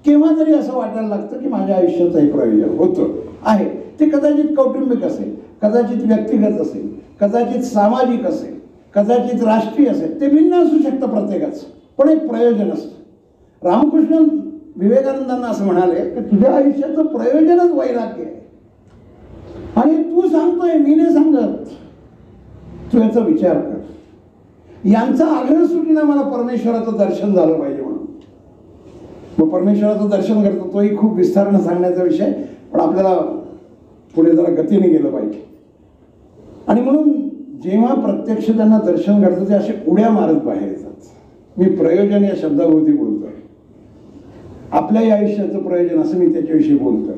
केव्हा तरी असं वाटायला लागतं की माझ्या आयुष्याचं एक प्रयोजन होतं आहे. ते कदाचित कौटुंबिक असेल, कदाचित व्यक्तिगत असेल, कदाचित सामाजिक असेल, कदाचित राष्ट्रीय असेल. ते भिन्न असू शकतं प्रत्येकाचं, पण एक प्रयोजन असतं. रामकृष्ण विवेकानंदांना असं म्हणाले की तुझ्या आयुष्याचं प्रयोजनच वैराग्य आहे. आणि तू सांगतोय, मी नाही सांगत, तू याचा विचार कर. यांचा आग्रह सुटला मला परमेश्वराचं दर्शन झालं पाहिजे म्हणून. मग परमेश्वराचं दर्शन करतो, तोही खूप विस्तारानं सांगण्याचा विषय, पण आपल्याला पुढे जरा गतीने गेलं पाहिजे. आणि म्हणून जेव्हा प्रत्यक्ष त्यांना दर्शन घडतं ते असे उड्या मारत बाहेर येतात. मी प्रयोजन या शब्दाभोवती बोलतोय. आपल्याही आयुष्याचं प्रयोजन, असं मी त्याच्याविषयी बोलतोय.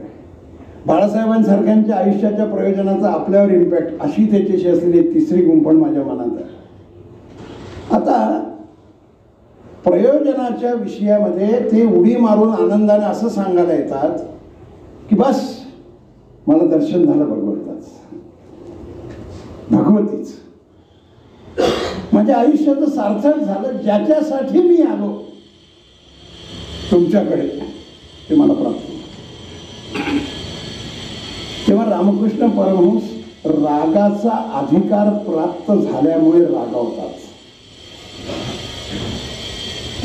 बाळासाहेबांसारख्यांच्या आयुष्याच्या प्रयोजनाचा आपल्यावर इम्पॅक्ट, अशी त्याच्याशी असलेली तिसरी गुंफण माझ्या मनात आहे. आता प्रयोजनाच्या विषयामध्ये ते उडी मारून आनंदाने असं सांगायला येतात की बस मला दर्शन झालं भगवंताचं, भगवतीच, माझ्या आयुष्याचं सार्थक झालं, ज्याच्यासाठी मी आलो तुमच्याकडे ते मला प्राप्त. तेव्हा रामकृष्ण परमहंस रागाचा अधिकार प्राप्त झाल्यामुळे रागावतात.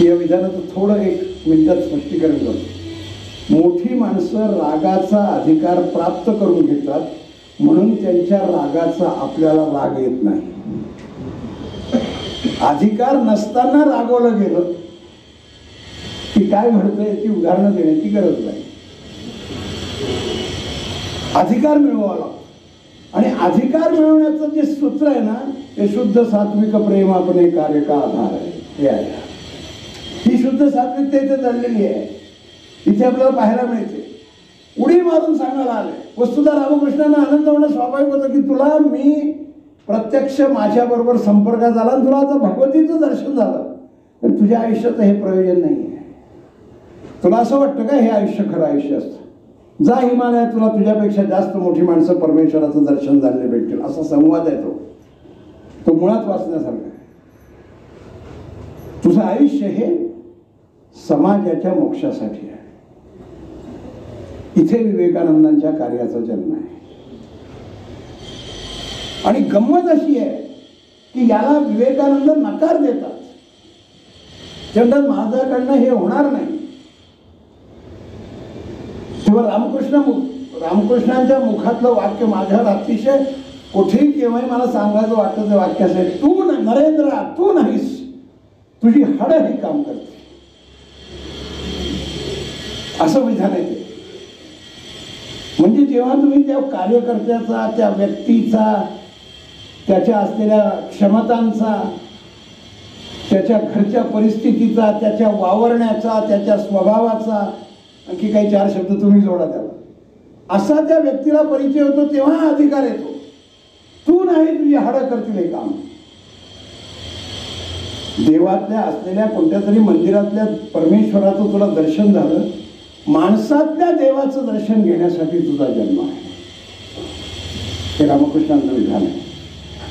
या विधानाचं थोडं 1 मिनिटात स्पष्टीकरण करतो. मोठी माणसं रागाचा अधिकार प्राप्त करून घेतात म्हणून त्यांच्या रागाचा आपल्याला राग येत नाही. अधिकार नसताना रागवलं गेलं की काय घडतंय याची उदाहरणं देण्याची गरज नाही. अधिकार मिळवावा लागतो आणि अधिकार मिळवण्याचं जे सूत्र आहे ना ते शुद्ध सात्विक प्रेम आपले कार्य का आधार आहे. हे आहे, ही शुद्ध सात्विकता इथे चाललेली आहे. इथे आपल्याला पाहायला मिळते. उडी मारून सांगायला आले. वस्तुतः रामकृष्णांना आनंद होणं स्वाभाविक होतं की तुला मी प्रत्यक्ष माझ्याबरोबर संपर्कात आला आणि तुला आता भगवतीचं दर्शन झालं, तर तुझ्या आयुष्याचं हे प्रयोजन नाही आहे. तुला असं वाटतं का हे आयुष्य खरं आयुष्य असतं? जा हिमालयात, तुला तुझ्यापेक्षा जास्त मोठी माणसं परमेश्वराचं दर्शन झाले भेटतील. असा संवाद आहे तो मुळात वाचण्यासारखा आहे. तुझं आयुष्य हे समाजाच्या मोक्षासाठी आहे. इथे विवेकानंदांच्या कार्याचा जन्म आहे. आणि गंमत अशी आहे की याला विवेकानंद नकार देतात. त्यांना माझ्याकडनं हे होणार नाही. तेव्हा रामकृष्णांच्या मुखातलं वाक्य माझ्यावर अतिशय कुठेही केव्हाही मला सांगायचं वाटतं ते वाक्य असेल, तू नरेंद्र तू नाहीस, तुझी हाडं हे काम करते, असं विधान आहे ते. म्हणजे जेव्हा तुम्ही त्या कार्यकर्त्याचा, त्या व्यक्तीचा, त्याच्या असलेल्या क्षमतांचा, त्याच्या घरच्या परिस्थितीचा, त्याच्या वावरण्याचा, त्याच्या स्वभावाचा, आणखी काही 4 शब्द तुम्ही जोडा त्याला, असा त्या व्यक्तीला परिचय होतो तेव्हा हा अधिकार येतो. तू नाही, तुझी हाडं करतील हे काम. देवातल्या असलेल्या कोणत्या तरी मंदिरातल्या परमेश्वराचं तुला दर्शन झालं, माणसातल्या देवाचं दर्शन घेण्यासाठी तुझा जन्म आहे. हे रामकृष्णांचं विधान आहे.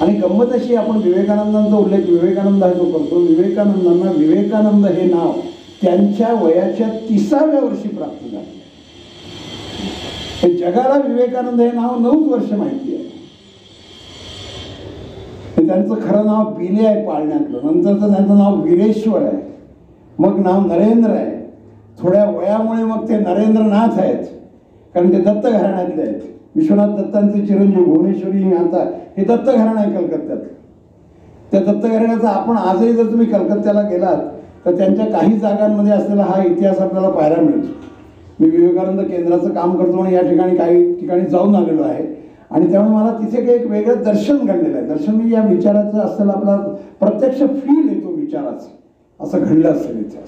आणि गंमत अशी, आपण विवेकानंदांचा उल्लेख विवेकानंद आहे तो करतो. विवेकानंदांना विवेकानंद हे नाव त्यांच्या वयाच्या 30व्या वर्षी प्राप्त झाले. जगाला विवेकानंद हे नाव 9 वर्ष माहिती आहे. त्यांचं खरं नाव बिले आहे पाळण्यातलं, नंतरचं त्यांचं नाव वीरेश्वर आहे, मग नाव नरेंद्र आहे. थोड्या वयामुळे मग ते नरेंद्रनाथ आहेत, कारण ते दत्त घराण्यातले आहेत. विश्वनाथ दत्तांचे चिरंजीव भुवनेश्वरी आता हे दत्त घराणं आहे कलकत्त्यात. त्या दत्त घराण्याचा आपण आजही जर तुम्ही कलकत्त्याला गेलात तर त्यांच्या काही जागांमध्ये असलेला हा इतिहास आपल्याला पाहायला मिळतो. मी विवेकानंद केंद्राचं काम करतो आणि या ठिकाणी काही ठिकाणी जाऊन आलेलो आहे आणि त्यामुळे मला तिथे काही एक वेगळं दर्शन घडलेलं आहे. दर्शन म्हणजे या विचाराचं असलेला आपला प्रत्यक्ष फील येतो विचाराचं, असं घडलं असेल इथे.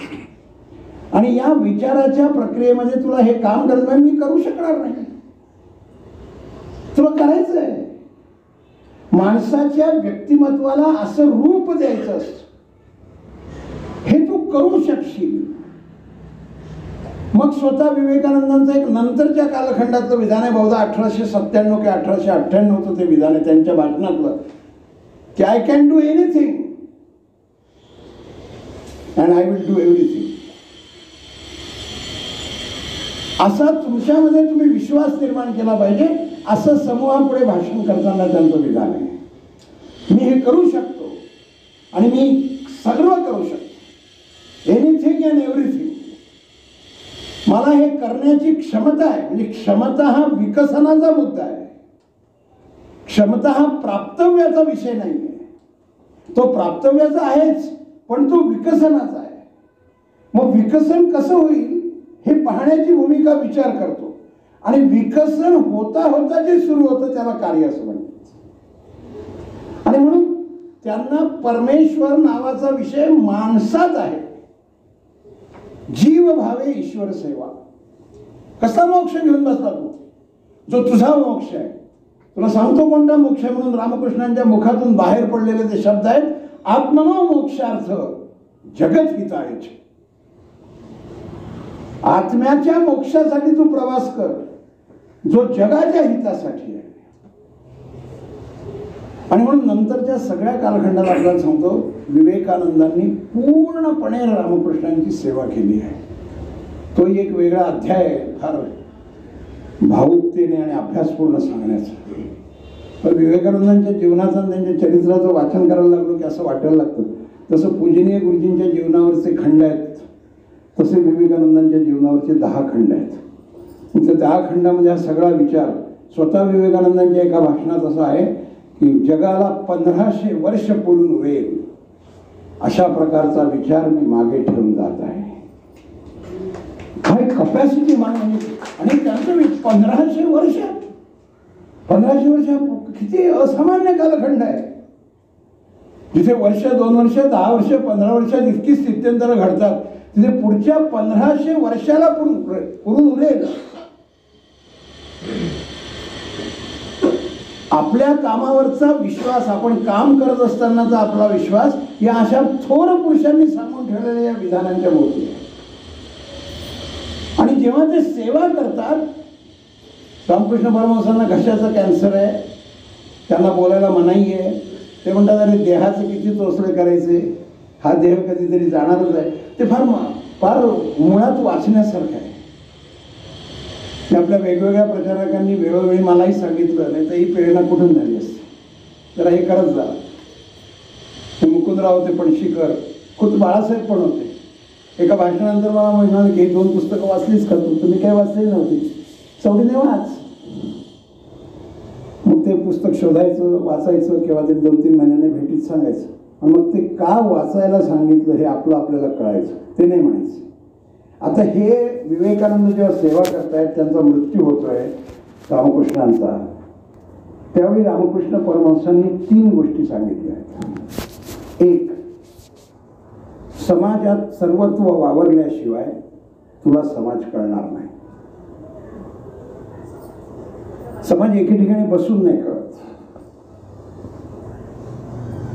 आणि या विचाराच्या प्रक्रियेमध्ये तुला हे काम करत नाही, मी करू शकणार नाही, तुला करायचं आहे. माणसाच्या व्यक्तिमत्वाला असं रूप द्यायचं असतं, हे तू करू शकशील. मग स्वतः विवेकानंदांचं एक नंतरच्या कालखंडातलं विधान आहे, बहुधा 1897 की 1898 ते विधान आहे त्यांच्या भाषणातलं, की I can do anything and I will do everything. असा तुमच्यामध्ये तुम्ही विश्वास निर्माण केला पाहिजे, असं समूहापुढे भाषण करताना त्यांचं विधान आहे. मी हे करू शकतो आणि मी सर्व करू शकतो, एनिथिंग अँड एव्हरीथिंग. मला हे करण्याची क्षमता आहे. म्हणजे क्षमता हा विकसनाचा मुद्दा आहे, क्षमता हा प्राप्तव्याचा विषय नाही आहे. तो प्राप्तव्याचा आहेच, पण तो विकसनाचा आहे. मग विकसन कसं होईल हे पाहण्याची भूमिका विचार करतो. आणि विकसन होता होता जे सुरू होतं त्याला कार्य असं म्हणतात. आणि म्हणून त्यांना परमेश्वर नावाचा विषय माणसात आहे. जीव भावे ईश्वर सेवा. कसा मोक्ष घेऊन बसला तू, जो तुझा मोक्ष आहे? तुला सांगतो कोणता मोक्ष आहे म्हणून. रामकृष्णांच्या मुखातून बाहेर पडलेले ते शब्द आहेत, आत्मनो मोक्षार्थ जगत हितायच. आत्म्याच्या मोक्षासाठी तू प्रवास कर, जो जगाच्या हितासाठी आहे. आणि म्हणून नंतरच्या सगळ्या कालखंडात आपल्याला सांगतो, विवेकानंदांनी पूर्णपणे रामकृष्णांची सेवा केली आहे. तो एक वेगळा अध्याय आहे, फार भावुकतेने आणि अभ्यासपूर्ण सांगण्याचा. पण विवेकानंदांच्या जीवनाचं आणि त्यांच्या चरित्राचं वाचन करायला लागलो की असं वाटायला लागतं, जसं पूजनीय गुरुजींच्या जीवनावरचे खंड आहेत तसे विवेकानंदांच्या जीवनावरचे 10 खंड आहेत. त्या 10 खंडामध्ये हा सगळा विचार स्वतः विवेकानंदांच्या एका भाषणात असा आहे की जगाला 1500 वर्ष पुरून उरेल अशा प्रकारचा विचार मी मागे ठेवून जात आहे. काय कपॅसिटी मानवाची. आणि त्यांचं 1500 वर्ष, 1500 वर्ष किती असामान्य कालखंड आहे, जिथे वर्ष, 2 वर्ष, 10 वर्ष, 15 वर्षात इतकी स्थित्यंतर घडतात, तिथे पुढच्या 1500 वर्षाला पुरून उरेल. आपल्या कामावरचा विश्वास, आपण काम करत असतानाचा आपला विश्वास या अशा थोर पुरुषांनी सांगून ठेवलेल्या या विधानांच्या भोवती आहे. आणि जेव्हा ते सेवा करतात, रामकृष्ण परमहंसांना घशाचा कॅन्सर आहे, त्यांना बोलायला मनाई आहे, ते म्हणतात अरे देहाचे किती चोचले करायचे, हा देह कधीतरी जाणारच आहे. ते फार मुळात वाचण्यासारखं आहे. आपल्या वेगवेगळ्या प्रचारकांनी वेळोवेळी मलाही सांगितलं, नाही तर ही प्रेरणा कुठून झाली असते, जरा हे करत जा. ते मुकुंदराव होते पणशीकर, खुद बाळासाहेब पण होते. एका भाषणानंतर मला म्हणाले की 2 पुस्तकं वाचलीच का तू? तुम्ही काय वाचलेली नव्हती, चवडीने वाच. मग ते पुस्तक शोधायचं, वाचायचं, किंवा ते 2-3 महिन्याने भेटीत सांगायचं. आणि मग ते का वाचायला सांगितलं हे आपल्याला कळायचं, ते नाही म्हणायचं. आता हे विवेकानंद जेव्हा सेवा करतायत, त्यांचा मृत्यू होतोय रामकृष्णांचा, त्यावेळी रामकृष्ण परमहंसांनी 3 गोष्टी सांगितल्या आहेत. एक, समाजात सर्वत्व वावरल्याशिवाय तुला समाज कळणार नाही. समाज एके ठिकाणी बसून नाही कळत,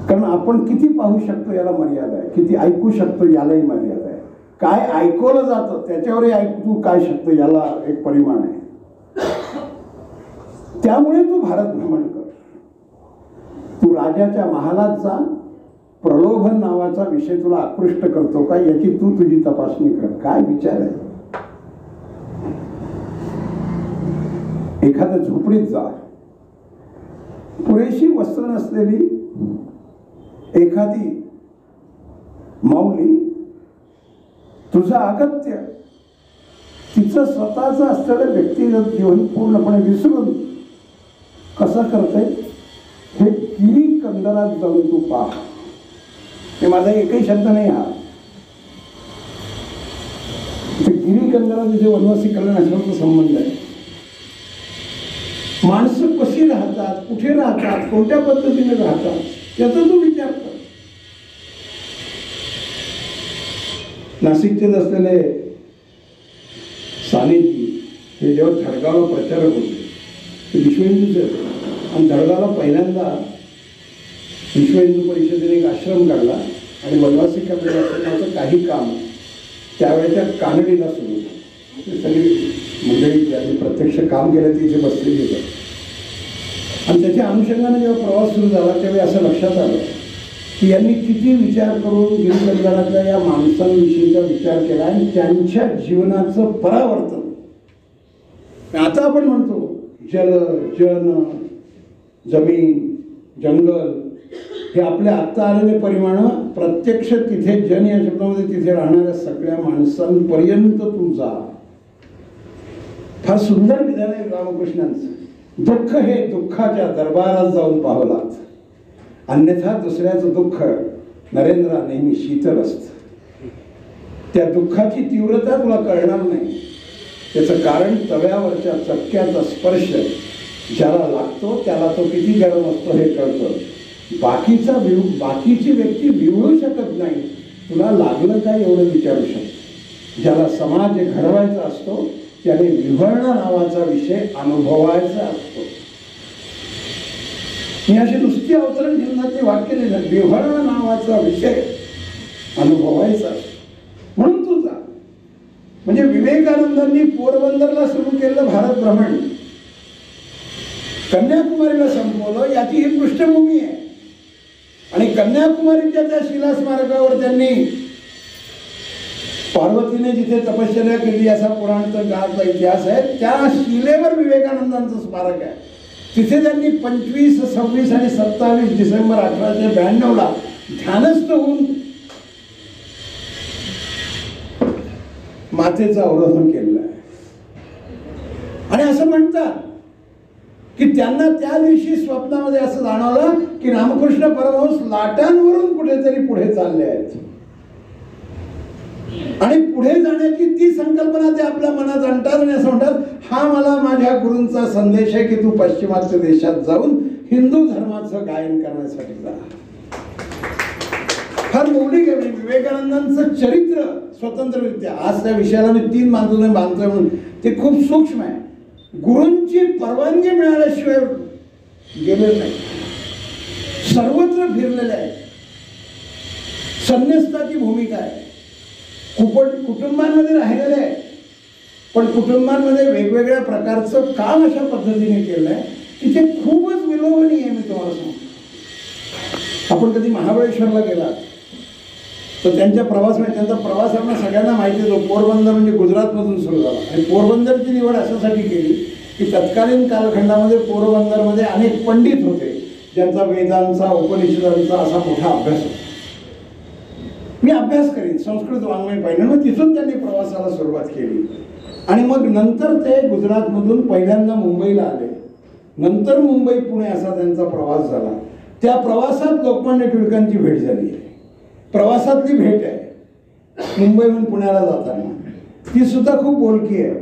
कारण आपण किती पाहू शकतो याला मर्यादा आहे, किती ऐकू शकतो यालाही मर्यादा आहे, काय ऐकवलं जातं त्याच्यावरही ऐकू काय शकतो याला एक परिमाण आहे. त्यामुळे तू भारत भ्रमण कर, तू राजाच्या महालात जा, प्रलोभन नावाचा विषय तुला आकृष्ट करतो का याची तू तुझी तपासणी कर. काय विचार आहे. एखाद्या झोपडीत जा, पुरेशी वस्त्र नसलेली एखादी माऊली तुझं अगत्य, तिचं स्वतःचं असलेलं व्यक्तिगत जीवन पूर्णपणे विसरून कसं करते हे गिरी कंदरात जाऊन तू पाह. हे माझा एकही शब्द नाही हा. गिरी कंदरात जे वनवासी कल्याण आश्रमाचा संबंध आहे. माणसं कशी राहतात, कुठे राहतात, कोणत्या पद्धतीने राहतात याचा तू विचार कर. नाशिकचेच असलेले सानेजी हे जेव्हा धडगावला प्रचारक होते, ते विश्व हिंदूचे होते. आणि धडगावला पहिल्यांदा विश्व हिंदू परिषदेने एक आश्रम काढला आणि वनवासी कल्याण आश्रमाचं काही काम त्यावेळेच्या कानडीला सुरू होतं. ते सगळी मंडळी ज्यांनी प्रत्यक्ष काम केलं ती इथे बसलेली होतं. आणि त्याच्या अनुषंगाने जेव्हा प्रवास सुरू झाला त्यावेळी असं लक्षात आलं की यांनी किती विचार करून गिरिकंदरातल्या या माणसांविषयीचा विचार केला आणि त्यांच्या जीवनाचं परावर्तन. आता आपण म्हणतो जल, जन, जमीन, जंगल हे आपल्या आत्ता आलेले परिमाण प्रत्यक्ष तिथे जन या शब्दामध्ये तिथे राहणाऱ्या सगळ्या माणसांपर्यंत तू जा. फार सुंदर विधान आहे रामकृष्णांचं. दुःख हे दुःखाच्या दरबारात जाऊन पाहावं लागतं, अन्यथा दुसऱ्याचं दुःख नरेंद्र नेहमी शीतल असतं. त्या दुःखाची तीव्रता तुला कळणार नाही. त्याचं कारण तव्यावरच्या चक्क्याचा स्पर्श ज्याला लागतो त्याला तो किती गरम असतो हे कळतं. बाकीची व्यक्ती विवळू शकत नाही. तुला लागलं काय एवढं विचारू शकतो. ज्याला समाज घडवायचा असतो त्याने विव्हळण नावाचा विषय अनुभवायचा असतो. मी अशी नुसती अवतरण जीवनातली वाक्य दिलं, विव्हळण नावाचा विषय अनुभवायचा असतो. म्हणून तू जा. म्हणजे विवेकानंदांनी पोरबंदरला सुरू केलं भारत भ्रमण, कन्याकुमारीला संपवलं, याची ही पृष्ठभूमी आहे. आणि कन्याकुमारीच्या त्या शिला स्मारकावर त्यांनी पार्वतीने जिथे तपश्चर्या केली असा पुराणाचा काळाचा इतिहास आहे, त्या शिलेवर विवेकानंदांचं स्मारक आहे. तिथे त्यांनी 25, 26 आणि 27 डिसेंबर 1892ला ध्यानस्थ होऊन मातेचं अवरोधन केलेलं आहे. आणि असं म्हणतात की त्यांना त्या दिवशी स्वप्नामध्ये असं जाणवलं की रामकृष्ण परमहंस लाटांवरून कुठेतरी पुढे चालले आहेत. आणि पुढे जाण्याची ती संकल्पना ते आपल्या मनात आणतात आणि असं म्हणतात, हा मला माझ्या गुरूंचा संदेश आहे की तू पश्चिमात्य देशात जाऊन हिंदू धर्माचं गायन करण्यासाठी जा. फार मौलिक आहे. म्हणजे विवेकानंदांचं चरित्र स्वतंत्ररित्या, आज त्या विषयाला मी 3 बांधून बांधतोय म्हणून ते खूप सूक्ष्म आहे. गुरूंची परवानगी मिळाल्याशिवाय गेलेलं नाही, सर्वत्र फिरलेले आहे. संन्यस्ताची भूमिका आहे. कुटुंबांमध्ये राहिलेले आहे, पण कुटुंबांमध्ये वेगवेगळ्या प्रकारचं काम अशा पद्धतीने केलं आहे की ते खूपच विलोभनीय आहे. मी तुम्हाला सांगतो, आपण कधी महाबळेश्वरला गेलात तर त्यांचा प्रवास आपल्या सगळ्यांना माहिती आहे. पोरबंदर म्हणजे गुजरातमधून सुरू झाला आणि पोरबंदरची निवड अशासाठी केली की तत्कालीन कालखंडामध्ये पोरबंदरमध्ये अनेक पंडित होते ज्यांचा वेदांचा, उपनिषदांचा असा मोठा अभ्यास होता. मी अभ्यास करीन, संस्कृत वाङ्मय पाहिलं. मग तिथून त्यांनी प्रवासाला सुरुवात केली आणि मग नंतर ते गुजरातमधून पहिल्यांदा मुंबईला आले. नंतर मुंबई पुणे असा त्यांचा प्रवास झाला. त्या प्रवासात लोकमान्य टिळकांची भेट झाली आहे. प्रवासातली भेट आहे मुंबईहून पुण्याला जाताना, ती सुद्धा खूप बोलकी आहे.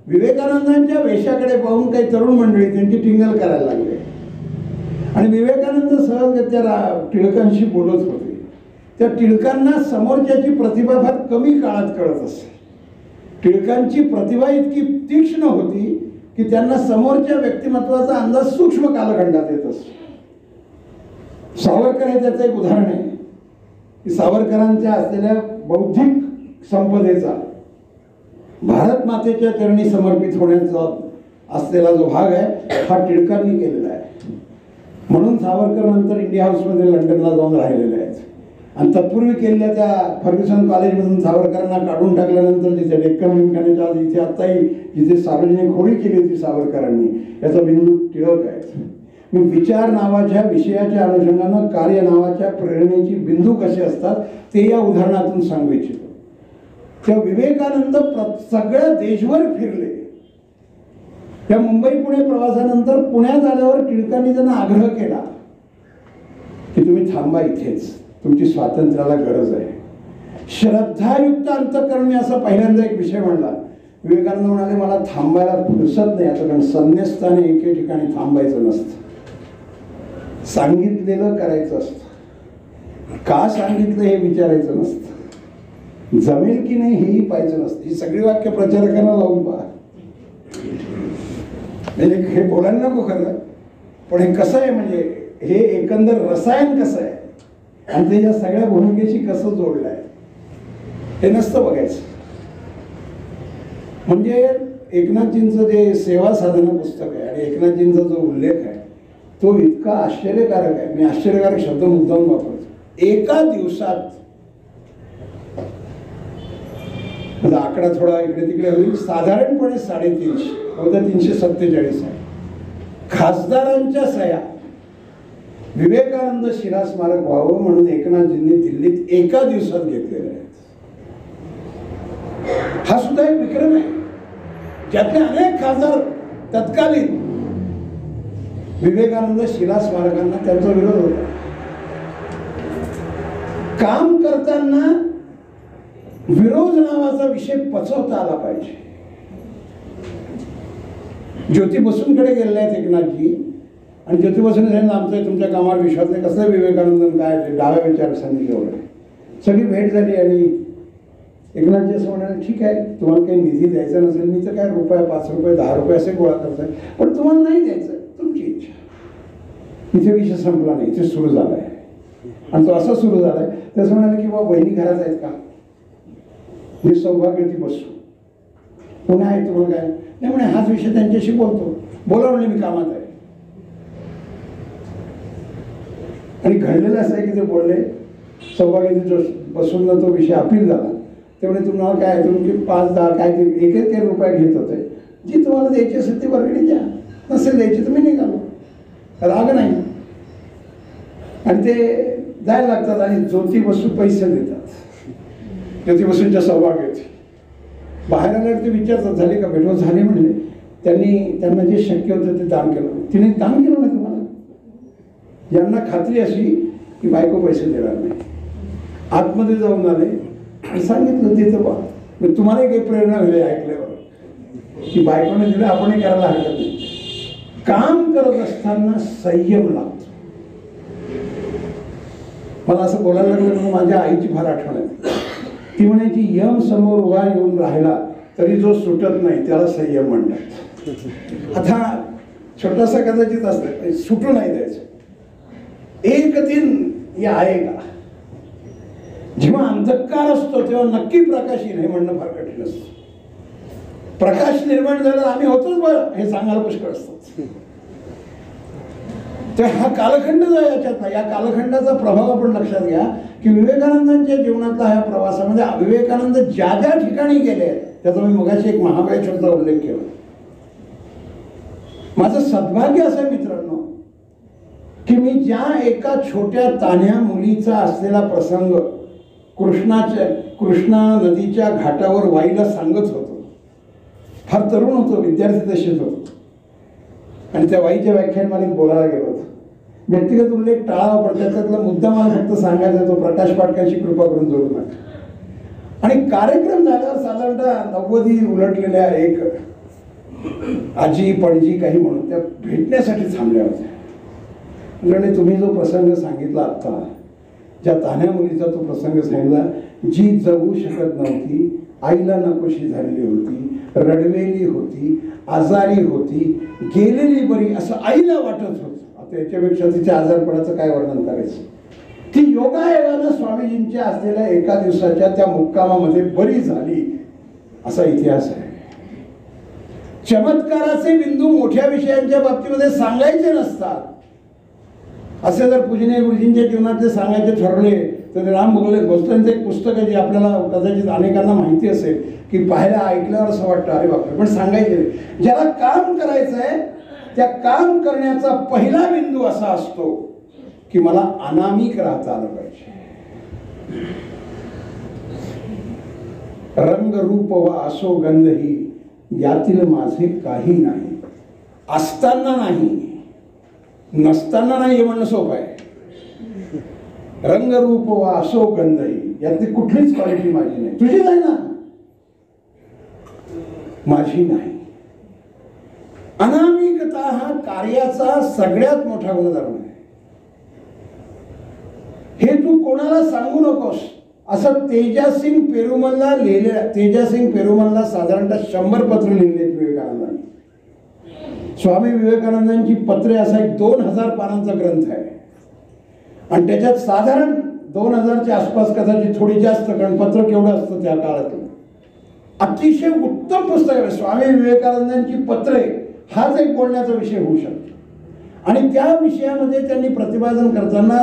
विवेकानंदांच्या वेशाकडे पाहून काही तरुण मंडळी त्यांची टिंगल करायला लागले आणि विवेकानंद सहजगत्या टिळकांशी बोलत होते. त्या टिळकांना समोरच्याची प्रतिभा फार कमी काळात कळत असते. टिळकांची प्रतिभा इतकी तीक्ष्ण होती की त्यांना समोरच्या व्यक्तिमत्वाचा अंदाज सूक्ष्म कालखंडात येत असतो. सावरकर हे त्याचं एक उदाहरण आहे की सावरकरांच्या असलेल्या बौद्धिक संपदेचा, भारत मातेच्या चरणी समर्पित होण्याचा असलेला जो भाग आहे हा टिळकांनी केलेला आहे. म्हणून सावरकर नंतर इंडिया हाऊसमध्ये लंडनला जाऊन राहिलेले आहेत. आणि तत्पूर्वी केलेल्या त्या फर्ग्युसन कॉलेजमधून सावरकरांना काढून टाकल्यानंतर जिथे डेक्कन जिमखान्याच्या इथे आत्ताही जिथे सार्वजनिक होळी केली होती सावरकरांनी, याचा बिंदू टिळक आहे. मी विचार नावाच्या विषयाच्या अनुषंगानं कार्य नावाच्या प्रेरणेची बिंदू कसे असतात ते या उदाहरणातून सांगू इच्छितो. त्या विवेकानंद सगळ्या देशभर फिरले. त्या मुंबई पुणे प्रवासानंतर पुण्यात आल्यावर टिळकांनी त्यांना आग्रह केला की तुम्ही थांबा इथेच, तुमची स्वातंत्र्याला गरज आहे. श्रद्धायुक्त अंतःकरण, मी असा पहिल्यांदा एक विषय म्हणला. विवेकानंद म्हणाले मला थांबायला फुरसत नाही आता, कारण संन्यस्ताने एके ठिकाणी थांबायचं नसतं, सांगितलेलं करायचं असतं. का सांगितलं हे विचारायचं नसतं, जमेल की नाही हेही पाहायचं नसतं. ही सगळी वाक्य प्रचारकांना लावून पहा. म्हणजे हे बोलायला नको खरं, पण हे कसं आहे म्हणजे हे एकंदर रसायन कसं आहे आणि त्याच्या सगळ्या भूमिकेशी कसं जोडलं आहे हे नसतं बघायचं. म्हणजे एकनाथजींचं जे सेवा साधना पुस्तक आहे आणि एकनाथजींचा जो उल्लेख आहे तो इतका आश्चर्यकारक आहे. मी आश्चर्यकारक शब्द मुद्दाम वापरतो. एका दिवसात, आकडा थोडा इकडे तिकडे होईल, साधारणपणे 350 बहुधा 347 आहे खासदारांच्या सह्या विवेकानंद शिला स्मारक व्हावं म्हणून एकनाथजींनी दिल्लीत एका दिवसात घेतलेले आहेत. हा सुद्धा एक विक्रम आहे. ज्यातले अनेक खासदार तत्कालीन विवेकानंद शिला स्मारकांना त्यांचा विरोध होता. काम करताना विरोध नावाचा विषय पचवता आला पाहिजे. ज्योती बसूंकडे गेलेले आहेत एकनाथजी आणि ज्योती बसून सांगितलं आमचं तुमच्या कामावर विश्वास नाही. कसं विवेकानंद काय डाव्या विचारसरणीचे वगैरे सगळी भेट झाली आणि एकनाथजी असं म्हणाले, ठीक आहे, तुम्हाला काही निधी द्यायचा नसेल, मी तर काय रुपये 5 रुपये 10 रुपये असे गोळा करताय, पण तुम्हाला नाही द्यायचं, तुमची इच्छा. इथे विषय संपला नाही, इथे सुरू झाला आहे. आणि तो असा सुरू झाला आहे, ते असं म्हणाले की बाबा बहिणी घरात आहेत का, मी सौभाग्यवती बसू, पुन्हा आहे तुम्हाला काय नाही म्हणे, हाच विषय त्यांच्याशी बोलतो. बोला म्हणजे मी कामात आहे. आणि घडलेलं असं आहे की ते बोलले, सौभाग्यवती बसून तो विषय अपील झाला. तेवढे तुम्हाला काय तुम्ही 5-10 काय ते 1-1 रुपये घेत होते, जी तुम्हाला द्यायची असेल ती वर्गणी द्या, नसेल द्यायची तुम्ही निघालो, राग नाही. आणि ते जायला लागतात आणि ज्योती बसू पैसे देतात. ज्योती बसूंच्या सौभाग्यवती बाहेर आल्यावर ते विचारतात, झाले का भेटवत, झाले म्हणले. त्यांना जे शक्य होतं ते दान केलं. तिने दान केलं ना तुम्हाला, यांना खात्री अशी की बायको पैसे देणार नाही. आतमध्ये जाऊन आले आणि सांगितलं देतं बा. तुम्हालाही काही प्रेरणा होईल ऐकल्यावर की बायकोने दिलं आपणही करायला हरकत नाही. काम करत असताना संयम लागतो. मला असं बोलायला लागलं म्हणून माझ्या आईची फार आठवण आहे. ती म्हणायची, यम समोर उभा येऊन राहिला तरी जो सुटत नाही त्याला संयम म्हणतात. आता छोटासा कदाचित असतं, सुटू नाही द्यायचं. एक दिन या आएगा. जेव्हा अंधकार असतो तेव्हा नक्की प्रकाश येईल हे म्हणणं फार कठीण असतं. प्रकाश निर्माण झाला आम्ही होतोच बरं हे सांगायला पुष्कळ असतात. तर हा कालखंड जो आहे याच्यात, या कालखंडाचा प्रभाव आपण लक्षात घ्या की विवेकानंदांच्या जीवनातला ह्या प्रवासामध्ये विवेकानंद ज्या ज्या ठिकाणी गेले त्याचा मी मगाशी एक महाबळेश्वरचा उल्लेख केला. माझं सद्भाग्य असं आहे मित्रांनो की मी ज्या एका छोट्या तान्ह्या मुलीचा असलेला प्रसंग कृष्णा नदीच्या घाटावर वाईला सांगत होतो. फार तरुण होतो, विद्यार्थी दशेत होतो आणि त्या वाईच्या व्याख्यानमालेत बोलायला गेलो होतो. व्यक्तिगत उल्लेख टाळावा पडतात, त्यातला मुद्दा मला फक्त सांगायचा तो प्रकाश पाटकांची कृपा करून जोडू नका. आणि कार्यक्रम झाल्यावर साधारणतः 90 उलटलेल्या एक आजी पणजी काही म्हणून त्या भेटण्यासाठी थांबल्या होत्या. म्हणजे तुम्ही जो प्रसंग सांगितला आत्ता, ज्या तान्ह्या मुलीचा तो प्रसंग सांगितला, जी जगू शकत नव्हती, आईला नकोशी झालेली होती, रडवेली होती, आजारी होती, गेलेली बरी असं आईला वाटत होतं. आता याच्यापेक्षा तिच्या आजारपणाचं काय वर्णन करायचं. ती योगायोगानं स्वामीजींच्या असलेल्या एका दिवसाच्या त्या मुक्कामामध्ये बरी झाली असा इतिहास आहे. चमत्काराचे बिंदू मोठ्या विषयांच्या बाबतीमध्ये सांगायचे नसतात. असे जर पूजनीय गुरुजींच्या जीवनातले सांगायचे ठरले तर राम भोसलेंचं एक पुस्तक आहे जे आपल्याला कदाचित अनेकांना माहिती असेल की पाहायला ऐकल्यावर असं वाटतं अरे बापरे, पण सांगायचे. ज्याला काम करायचं आहे त्या काम करण्याचा पहिला बिंदू असा असतो की मला अनामिक राहता आलं पाहिजे. रंग रूप व असो गंधही यातील माझे काही नाही. असताना नाही, नसताना नाही हे म्हणणं सोपं आहे. रंगरूप व असो गंधही यातली कुठलीच क्वालिटी माझी नाही. तुझी नाही ना, माझी नाही. अनामिकता हा कार्याचा सगळ्यात मोठा गुणधर्म आहे. हे तू कोणाला सांगू नकोस असं तेजासिंग पेरुमलला लिहिलेलं. तेजासिंग पेरुमलला साधारणतः 100 पत्र लिहिलेत विवेकानंदांनी. स्वामी विवेकानंदांची पत्रे असा एक 2000 पानांचा ग्रंथ आहे आणि त्याच्यात साधारण 2000च्या आसपास कदाचित थोडी जास्त, कारण पत्र केवढं असतं त्या काळातलं. अतिशय उत्तम पुस्तक आहे. स्वामी विवेकानंदांची पत्रे हाच एक बोलण्याचा विषय होऊ शकतो. आणि त्या विषयामध्ये त्यांनी प्रतिपादन करताना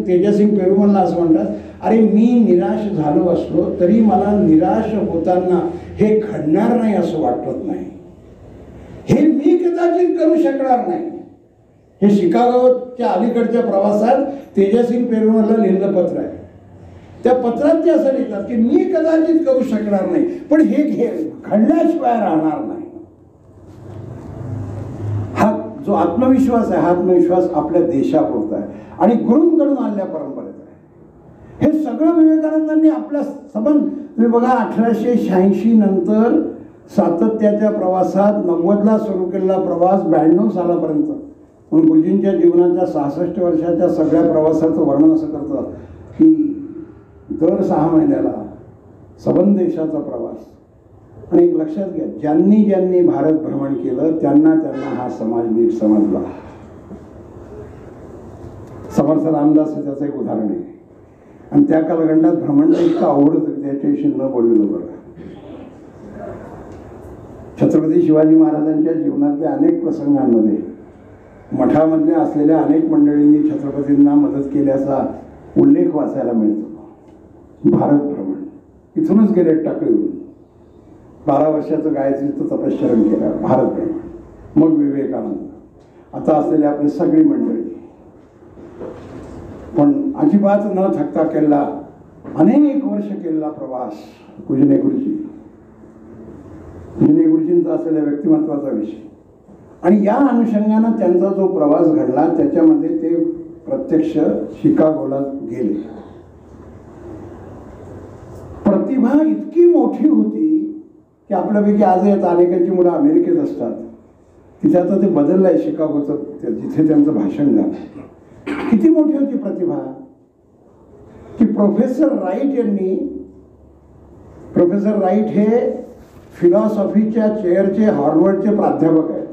तेजासिंग पेरुमलला असं म्हणतात, अरे मी निराश झालो असलो तरी मला निराश होताना हे घडणार नाही असं वाटत नाही. हे मी कदाचित करू शकणार नाही. हे शिकागोच्या अलीकडच्या प्रवासात तेजासिंग पेरुमलला लिहिलेलं पत्र आहे. त्या पत्रात ते असं लिहितात की मी कदाचित करू शकणार नाही, पण हे घडल्याशिवाय राहणार नाही. हा जो आत्मविश्वास आहे, हा आत्मविश्वास आपल्या देशापुरता आहे आणि गुरूंकडून आलेल्या परंपरेत आहे. हे सगळं विवेकानंदांनी आपल्या संबंध, तुम्ही बघा 1886 नंतर सातत्याच्या प्रवासात 90ला सुरू केलेला प्रवास 92 सालापर्यंत. म्हणून गुरुजींच्या जीवनाच्या 66 वर्षाच्या सगळ्या प्रवासाचं वर्णन असं करतं की दर 6 महिन्याला सबंध देशाचा प्रवास. आणि एक लक्षात घ्या, ज्यांनी ज्यांनी भारत भ्रमण केलं त्यांना त्यांना हा समाज नीट समजला. समर्थ रामदास हे त्याचं एक उदाहरण आहे. आणि त्या कालखंडात भ्रमण इतकं अवघड होतं की त्याच्याविषयी न बोललेलं बरं. छत्रपती शिवाजी महाराजांच्या जीवनातल्या अनेक प्रसंगांमध्ये मठामधले असलेल्या अनेक मंडळींनी छत्रपतींना मदत केल्याचा उल्लेख वाचायला मिळतो. भारत भ्रमण इथूनच गेले टाकळीहून. 12 वर्षाचं गायत्रीचं तपश्चरण केलं. भारत भ्रमण, मग विवेकानंद, आता असलेले आपली सगळी मंडळी. पण अजिबात न थकता केला, अनेक वर्ष केलेला प्रवास. कुजने गुरुजींचा असलेल्या व्यक्तिमत्वाचा विषय. आणि या अनुषंगानं त्यांचा जो प्रवास घडला त्याच्यामध्ये ते प्रत्यक्ष शिकागोला गेले. प्रतिभा इतकी मोठी होती की आपल्यापैकी आज येत अनेकांची मुलं अमेरिकेत असतात, तिथे आता ते बदललं आहे शिकागोचं, जिथे त्यांचं भाषण झालं. किती मोठी होती प्रतिभा की प्रोफेसर राईट हे फिलॉसॉफीच्या चेअरचे हार्वर्डचे प्राध्यापक आहेत.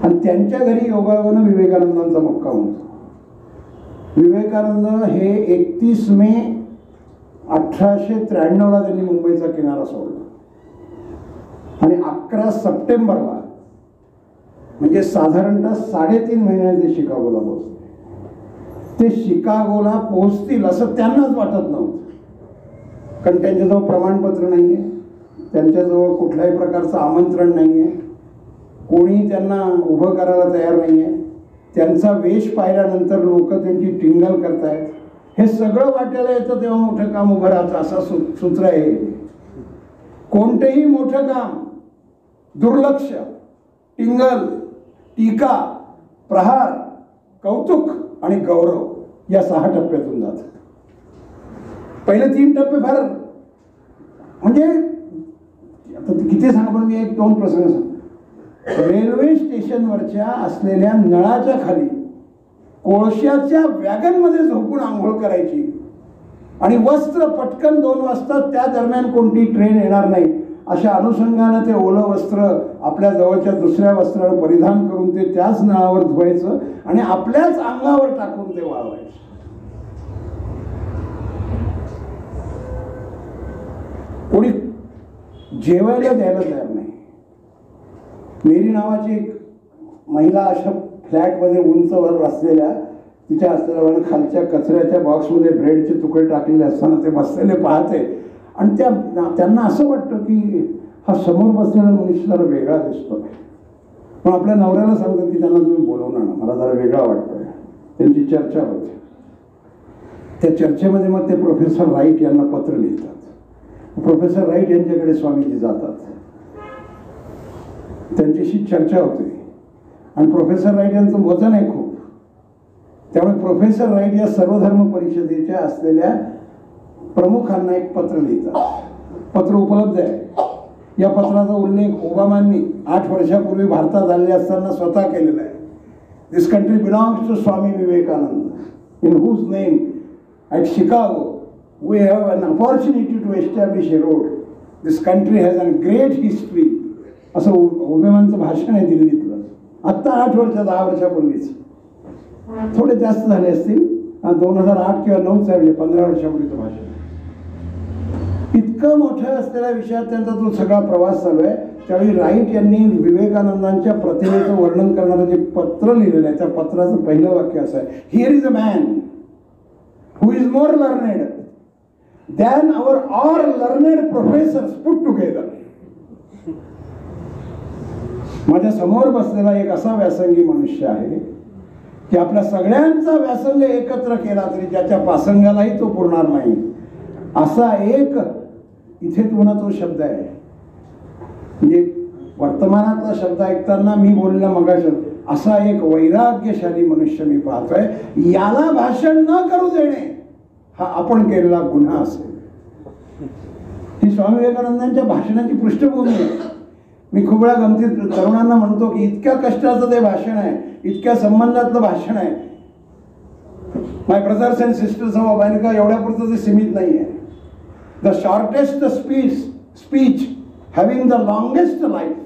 आणि त्यांच्या घरी योगायोगानं विवेकानंदांचा मुक्काम होता. विवेकानंद हे 31 मे 1893 त्यांनी मुंबईचा किनारा सोडला. आणि 11 सप्टेंबरला म्हणजे साधारणतः 3.5 महिन्यात ते शिकागोला पोहोचले. ते शिकागोला पोहोचतील असं त्यांनाच वाटत नव्हतं. कारण त्यांच्याजवळ प्रमाणपत्र नाही आहे, त्यांच्याजवळ कुठल्याही प्रकारचं आमंत्रण नाही आहे, कोणी त्यांना उभं करायला तयार नाही आहे. त्यांचा वेश पाहिल्यानंतर लोक त्यांची टिंगल करतायत. हे सगळं वाटायला येतं तेव्हा मोठं काम उभं राहतं, असा सूत्र आहे. कोणतेही मोठं काम दुर्लक्ष, टिंगल, टीका, प्रहार, कौतुक आणि गौरव या 6 टप्प्यातून जातात. पहिले 3 टप्पे फार म्हणजे आता किती सांगा, पण मी 1-2 प्रसंग सांग. रेल्वे स्टेशनवरच्या असलेल्या नळाच्या खाली कोळशाच्या वॅगनमध्ये झोपून आंघोळ करायची आणि वस्त्र पटकन 2 वाजता त्या दरम्यान कोणती ट्रेन येणार नाही अशा अनुषंगानं ते ओलं वस्त्र आपल्या जवळच्या दुसऱ्या वस्त्रावर परिधान करून ते त्याच नळावर धुवायचं आणि आपल्याच अंगावर टाकून ते वाळवायचं. कोणी जेवायला द्यायला तयार नाही. मेरी नावाची एक महिला अशा फ्लॅटमध्ये उंचवर असलेल्या तिच्या असलेल्या खालच्या कचऱ्याच्या बॉक्समध्ये ब्रेडचे तुकडे टाकलेले असताना ते बसलेले पाहते आणि त्यांना असं वाटतं की हा समोर बसलेला मनुष्य जरा वेगळा दिसतोय. पण आपल्या नवऱ्याला सांगतात की त्यांना तुम्ही बोलवून आणा, मला जरा वेगळा वाटतोय. त्यांची चर्चा होते. त्या चर्चेमध्ये मग ते प्रोफेसर राईट यांना पत्र लिहितात. प्रोफेसर राईट यांच्याकडे स्वामीजी जातात, त्यांच्याशी चर्चा होते. आणि प्रोफेसर राईट यांचं वजन आहे खूप, त्यामुळे प्रोफेसर राईट या सर्वधर्म परिषदेच्या असलेल्या प्रमुखांना एक पत्र लिहितात. पत्र उपलब्ध आहे. या पत्राचा उल्लेख ओबामांनी 8 वर्षापूर्वी भारतात आले असताना स्वतः केलेला आहे. This country belongs to Swami Vivekananda in whose name at Chicago we have an opportunity to establish a road. This country has an great history. असं ओबामांचं भाषण आहे दिल्लीतलं, आत्ता 8 वर्ष 10 वर्षापूर्वीच. थोडे जास्त झाले असतील, 2008 किंवा 9 म्हणजे 15 वर्षापूर्वीचं भाषण. इतकं मोठं असलेल्या विषयात त्यांचा जो सगळा प्रवास चालू आहे. त्यावेळी राईट यांनी विवेकानंदांच्या प्रतिमेचं वर्णन करणारं जे पत्र लिहिलेलं आहे त्या पत्राचं पहिलं वाक्य असं आहे, here is a man who is more learned than our all learned professors put together. माझ्या समोर बसलेला एक असा व्यासंगी मनुष्य आहे की आपल्या सगळ्यांचा व्यासंग एकत्र केला तरी ज्याच्या पासंगालाही तो पुरणार नाही असा एक इथे तुम्हाला तो शब्द आहे. म्हणजे वर्तमानातला शब्द ऐकताना मी बोललेला मगाशी असा एक वैराग्यशाली मनुष्य मी पाहतोय. याला भाषण न करू देणे हा आपण केलेला गुन्हा असेल. ही स्वामी विवेकानंदांच्या भाषणाची पृष्ठभूमी आहे. मी खूप वेळा गमतीत तरुणांना म्हणतो की इतक्या कष्टाचं ते भाषण आहे, इतक्या संबंधातलं भाषण आहे. My brothers and sisters of America एवढ्यापुरतं ते सीमित नाही आहे. The shortest speech having the longest life.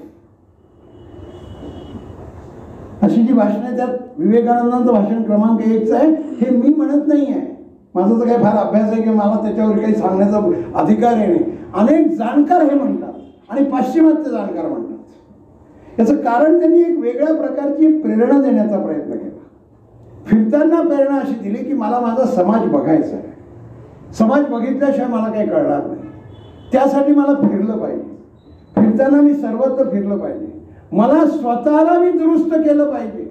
अशी जी भाषण आहे त्यात विवेकानंदांचं भाषण क्रमांक 1चं आहे. हे मी म्हणत नाही आहे, माझा तर काही फार अभ्यास आहे की मला त्याच्यावर काही सांगण्याचा अधिकार आहे नाही. अनेक जाणकार हे म्हणतात आणि पाश्चिमात्य जाणकार म्हणतात. याचं कारण त्यांनी एक वेगळ्या प्रकारची प्रेरणा देण्याचा प्रयत्न केला. फिरताना प्रेरणा अशी दिली की मला माझा समाज बघायचा आहे, समाज बघितल्याशिवाय मला काही कळणार नाही, त्यासाठी मला फिरलं पाहिजे, फिरताना मी सर्वत्र फिरलं पाहिजे, मला स्वतःला मी दुरुस्त केलं पाहिजे.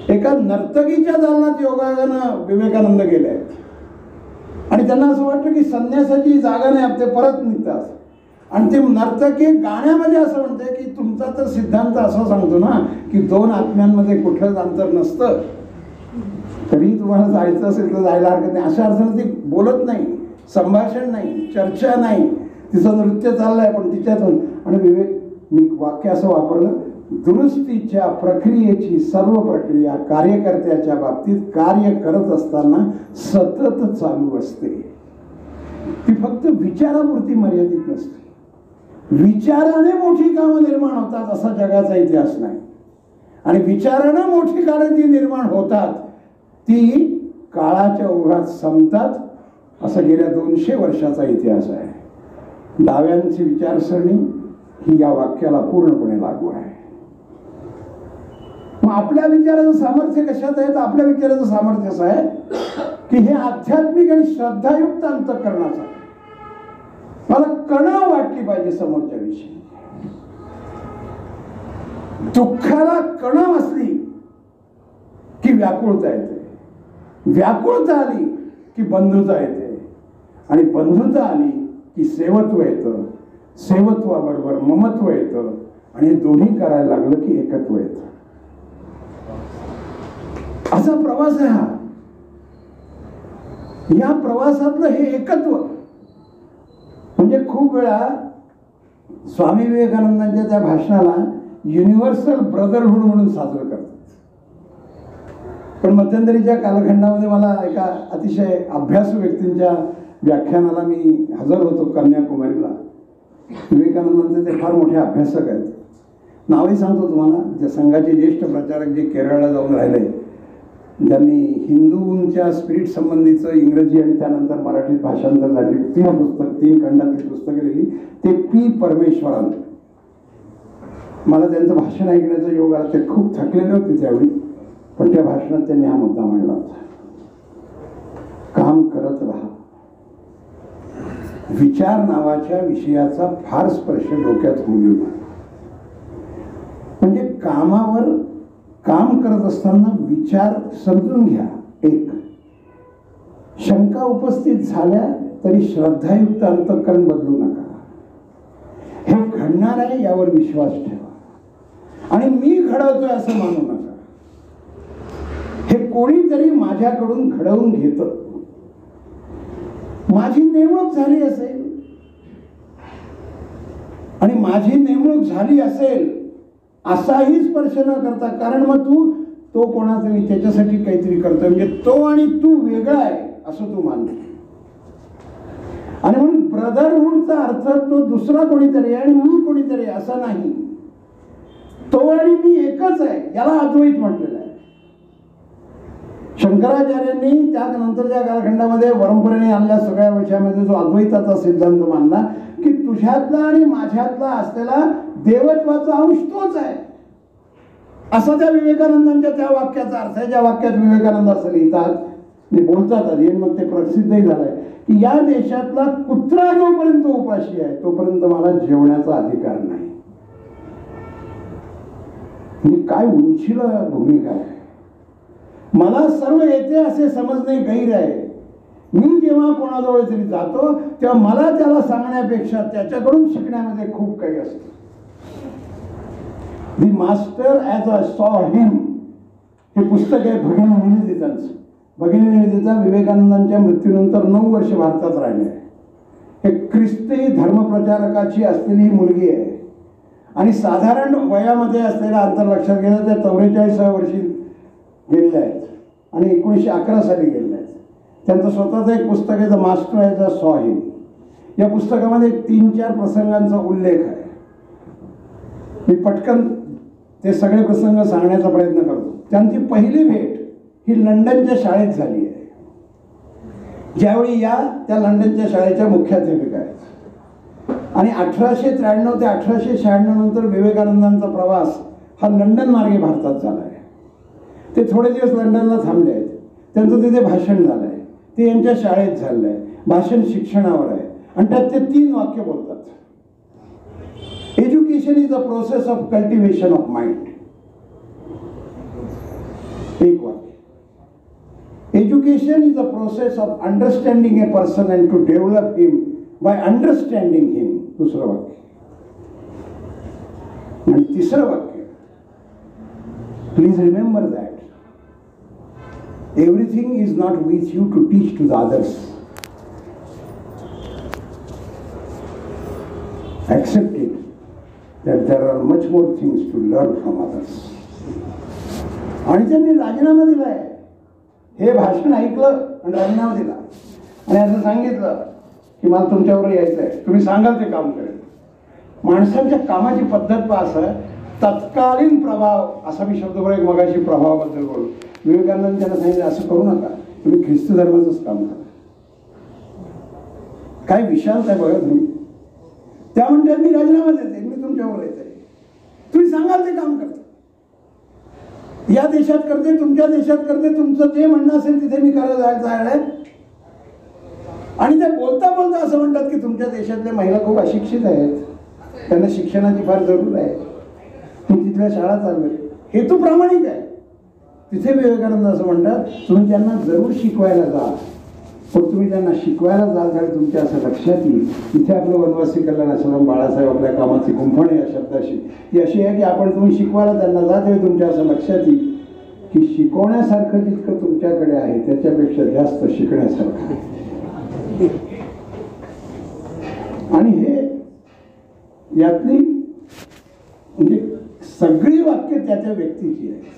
एका नर्तकीच्या दालनात योगायोगानं विवेकानंद गेले आहेत आणि त्यांना असं वाटतं की संन्यासाची जागा नाही, ते परत निघतात. आणि ते नर्तकी गाण्यामध्ये असं म्हणते की तुमचा तर सिद्धांत असा सांगतो ना की 2 आत्म्यांमध्ये कुठलंच अंतर नसतं, तरी तुम्हाला जायचं असेल तर जायला हरकत नाही. अशा अर्थानं ती बोलत नाही, संभाषण नाही, चर्चा नाही, तिचं नृत्य चाललंय पण तिच्यातून. आणि मी वाक्य असं वापरलं, दुरुस्तीच्या प्रक्रियेची सर्व प्रक्रिया कार्यकर्त्याच्या बाबतीत कार्य करत असताना सतत चालू असते. ती फक्त विचारापुरती मर्यादित नसते. विचाराने मोठी कामं निर्माण होतात असा जगाचा इतिहास नाही, आणि विचारानं मोठी कामं जी निर्माण होतात ती काळाच्या ओघात संपतात असा गेल्या 200 वर्षाचा इतिहास आहे. डाव्यांची विचारसरणी ही या वाक्याला पूर्णपणे लागू आहे. मग आपल्या विचाराचं सामर्थ्य कशात आहे? तर आपल्या विचाराचं सामर्थ्य असं आहे की हे आध्यात्मिक आणि श्रद्धायुक्त अंतःकरणाचं आहे. मला कणाव वाटली पाहिजे समोरच्या विषयी. दुःखाला कणाव असली की व्याकुळता येते, व्याकुळता आली की बंधुता येते, आणि बंधुता आली की सेवत्व येतं, सेवत्वाबरोबर ममत्व येतं, आणि दोन्ही करायला लागलं की एकत्व येतं. असा प्रवास आहे हा. या प्रवासातलं हे एकत्व म्हणजे खूप वेळा स्वामी विवेकानंदांच्या त्या भाषणाला युनिव्हर्सल ब्रदरहूड म्हणून साजरं करतात. पण मध्यंतरीच्या कालखंडामध्ये मला एका अतिशय अभ्यासू व्यक्तींच्या व्याख्यानाला मी हजर होतो कन्याकुमारीला. विवेकानंदांचे ते फार मोठे अभ्यासक आहेत. नावही सांगतो तुम्हाला. त्या संघाचे ज्येष्ठ प्रचारक जे केरळला जाऊन राहिले, ज्यांनी हिंदूंच्या स्पिरिट संबंधीचं इंग्रजी आणि त्यानंतर मराठीत भाषांतर झाली 3 खंडातली पुस्तकं लिहिली, ते पी परमेश्वरन. मला त्यांचं भाषण ऐकण्याचा योग आला. ते खूप थकलेले होते त्यावेळी, पण त्या भाषणात त्यांनी हा मुद्दा मांडला होता, काम करत राहा. विचार नावाच्या विषयाचा फार स्पर्श डोक्यात होऊ नये. म्हणजे कामावर काम करत असताना विचार समजून घ्या. एक, शंका उपस्थित झाल्या तरी श्रद्धायुक्त अंतःकरण बदलू नका. हे घडणार आहे यावर विश्वास ठेवा, आणि मी घडवतोय असं मानू नका. हे कोणीतरी माझ्याकडून घडवून घेतं. माझी नेमणूक झाली असेल, आणि माझी नेमणूक झाली असेल असाही स्पर्श न करता, कारण मग तो कोणाचा मी त्याच्यासाठी काहीतरी करतोय, म्हणजे तो आणि तू वेगळा आहे असं तू मानतो. आणि म्हणून ब्रदरहूडचा अर्थ तो दुसरा कोणीतरी आहे आणि मी कोणीतरी आहे असा नाही. तो आणि मी एकच आहे, याला अद्वैत म्हटलेलं आहे. शंकराचार्यांनी त्यानंतरच्या कालखंडामध्ये परंपरेने आणल्या सगळ्या विषयामध्ये जो अद्वैताचा सिद्धांत मानला की तुझ्यातला आणि माझ्यातला असलेला देवत्वाचा अंश तोच आहे, असा त्या विवेकानंदांच्या त्या वाक्याचा अर्थ आहे. ज्या वाक्यात विवेकानंद असं लिहितात आणि बोलतात आधी, मग ते प्रसिद्धही झालंय की या देशातला कुत्रा जोपर्यंत उपाशी आहे तोपर्यंत मला जेवण्याचा अधिकार नाही. म्हणजे काय उंचीला भूमिका आहे. मला सर्व येते असे समजणे गैर आहे. मी जेव्हा कोणाजवळ तरी जातो तेव्हा मला त्याला सांगण्यापेक्षा त्याच्याकडून शिकण्यामध्ये खूप काही असतं. दी मास्टर ॲज अ सॉ हिम हे पुस्तक आहे भगिनी निवेदितांचं. भगिनी निवेदिता विवेकानंदांच्या मृत्यूनंतर 9 वर्ष भारतात राहिले आहे. हे ख्रिस्ती धर्मप्रचारकाची असलेली मुलगी आहे, आणि साधारण वयामध्ये असलेला अंतर लक्षात घेतलं त्या 44व्या वर्षी गेलेल्या आहेत, आणि 1911 साली गेलेल्या आहेत. त्यांचं स्वतःचं एक पुस्तक आहे, द मास्टर ॲज अ सॉ हिम. या पुस्तकामध्ये 3-4 प्रसंगांचा उल्लेख आहे. मी पटकन ते सगळे प्रसंग सांगण्याचा प्रयत्न करतो. त्यांची पहिली भेट ही लंडनच्या शाळेत झाली आहे, ज्यावेळी या त्या लंडनच्या शाळेच्या मुख्याध्यापिका आहेत. आणि 1893 ते 1896 नंतर विवेकानंदांचा प्रवास हा लंडन मार्गे भारतात झाला आहे. ते थोडे दिवस लंडनला थांबले आहेत. त्यांचं तिथे भाषण झालं आहे, ते यांच्या शाळेत झालं आहे. भाषण शिक्षणावर आहे आणि त्यात ते 3 वाक्य बोलतात. Education is a process of cultivation of mind. एक वाक्य. Education is a process of understanding a person and to develop him by understanding him. दुसरं वाक्य. आणि तिसरं वाक्य, please remember that everything is not with you to teach to the others. Accept it that there are much more things to learn from others. आणि त्यांनी राजीनामा दिलाय. हे भाषण ऐकलं आणि राजीनामा दिला आणि असं सांगितलं की मला तुमच्यावर यायचं आहे, तुम्ही सांगाल ते काम करेल. माणसांच्या कामाची पद्धत पहा. असं तत्कालीन प्रभाव, असा मी शब्द एक मगाशी प्रभावाबद्दल बोललो. विवेकानंद त्यांना सांगितलं असं करू नका, तुम्ही ख्रिस्त धर्माचंच काम करा. काय विशालता आहे बघा तुम्ही. त्या म्हणतात मी राजीनामा देते, मी तुमच्यावर येते, तुम्ही सांगाल ते काम करते. या देशात करते, तुमच्या देशात करते, तुमचं जे म्हणणं असेल तिथे मी करायला जायला आहे. आणि ते बोलता बोलता असं म्हणतात की तुमच्या देशातल्या महिला खूप अशिक्षित आहेत, त्यांना शिक्षणाची फार जरूर आहे, तुम्ही तिथल्या शाळा चालवेल. हेतू प्रामाणिक आहे. तिथे विवेकानंद असं म्हणतात, तुम्ही त्यांना जरूर शिकवायला जा, पण तुम्ही त्यांना शिकवायला जाल आणि तुमच्या असं लक्षात येईल. इथे आपलं वनवासी कल्याण आश्रम बाळासाहेब आपल्या कामाची गुंफण या शब्दाशी ती अशी आहे की आपण तुम्ही शिकवायला त्यांना जा, तेव्हा तुमच्या असं लक्षात येईल की शिकवण्यासारखं जितकं तुमच्याकडे आहे त्याच्यापेक्षा जास्त शिकण्यासारखं आहे. आणि हे यातली म्हणजे सगळी वाक्य त्या व्यक्तीची आहे.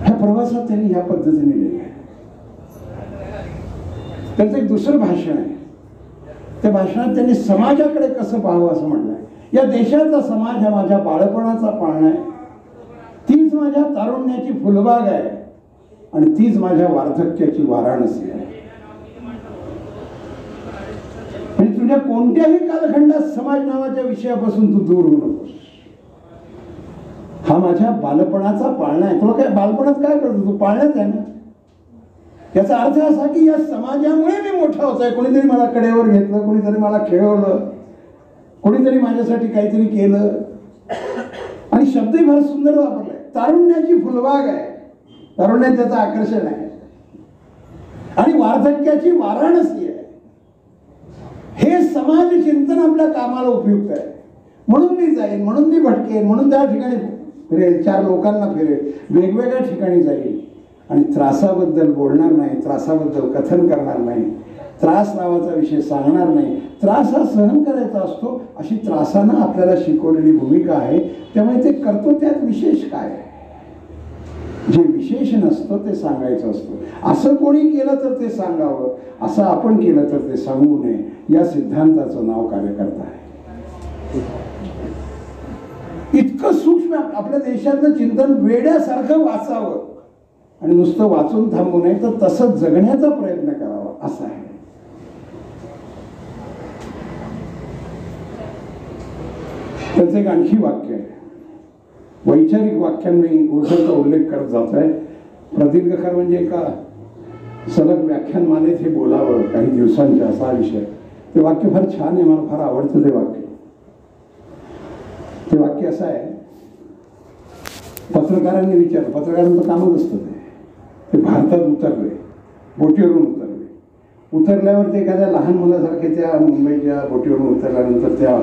ह्या प्रवासात त्यांनी ह्या पद्धतीने लिहिलं आहे. त्यांचं एक दुसरं भाषण आहे. त्या भाषणात त्यांनी समाजाकडे कसं पाहावं असं म्हटलं आहे. या देशाचा समाज हा माझ्या बाळपणाचा पाळणा आहे, तीच माझ्या तारुण्याची फुलबाग आहे आणि तीच माझ्या वार्धक्याची वाराणसी आहे. आणि तुझ्या कोणत्याही कालखंडात समाज नावाच्या विषयापासून तू दूर होऊ नकोस. हा माझ्या बालपणाचा पाळणा आहे. तुला काय बालपणात काय करतो, तू पाळण्यात आहे ना. याचा अर्थ असा की या समाजामुळे मी मोठा होतोय. कोणीतरी मला कडेवर घेतलं, कोणीतरी मला खेळवलं, कोणीतरी माझ्यासाठी काहीतरी केलं. आणि शब्दही फार सुंदर वापरलाय. तारुण्याची फुलबाग आहे, तारुण्यात त्याचं आकर्षण आहे, आणि वार्धक्याची वाराणसी आहे. हे समाज चिंतन आपल्या कामाला उपयुक्त आहे. म्हणून मी जाईन, म्हणून मी भटकेन, म्हणून त्या ठिकाणी फिरेल, 4 लोकांना फिरेल, वेगवेगळ्या ठिकाणी जाईल आणि त्रासाबद्दल बोलणार नाही, त्रासाबद्दल कथन करणार नाही, त्रास नावाचा विषय सांगणार नाही. त्रास हा सहन करायचा असतो, अशी त्रासानं आपल्याला शिकवलेली भूमिका आहे. त्यामुळे ते करतो त्यात विशेष काय आहे, जे विशेष नसतं ते सांगायचं असतं. असं कोणी केलं तर ते सांगावं, असं आपण केलं तर ते सांगू नये. या सिद्धांताचं नाव कार्यकर्ता आहे. इतकं सूक्ष्म आपल्या देशातलं चिंतन वेड्यासारखं वाचावं आणि नुसतं वाचून थांबू नये, तर तसं जगण्याचा प्रयत्न करावा असं आहे. त्याचं एक आणखी वाक्य आहे. वैचारिक वाक्यांनी ऊर्जेचा उल्लेख करत जात आहे. प्रदीर्घकाळ म्हणजे एका सलग व्याख्यानमालेत हे बोलावं काही दिवसांच्या, असा विषय. ते वाक्य फार छान आहे, मला फार आवडतं ते वाक्य. ते वाक्य असं आहे, पत्रकारांनी विचारलं, पत्रकारांचं कामच असतं ते भारतात उतरले, बोटीवरून उतरले. उतरल्यावर ते एखाद्या लहान मुलासारखे त्या मुंबईच्या बोटीवरून उतरल्यानंतर त्या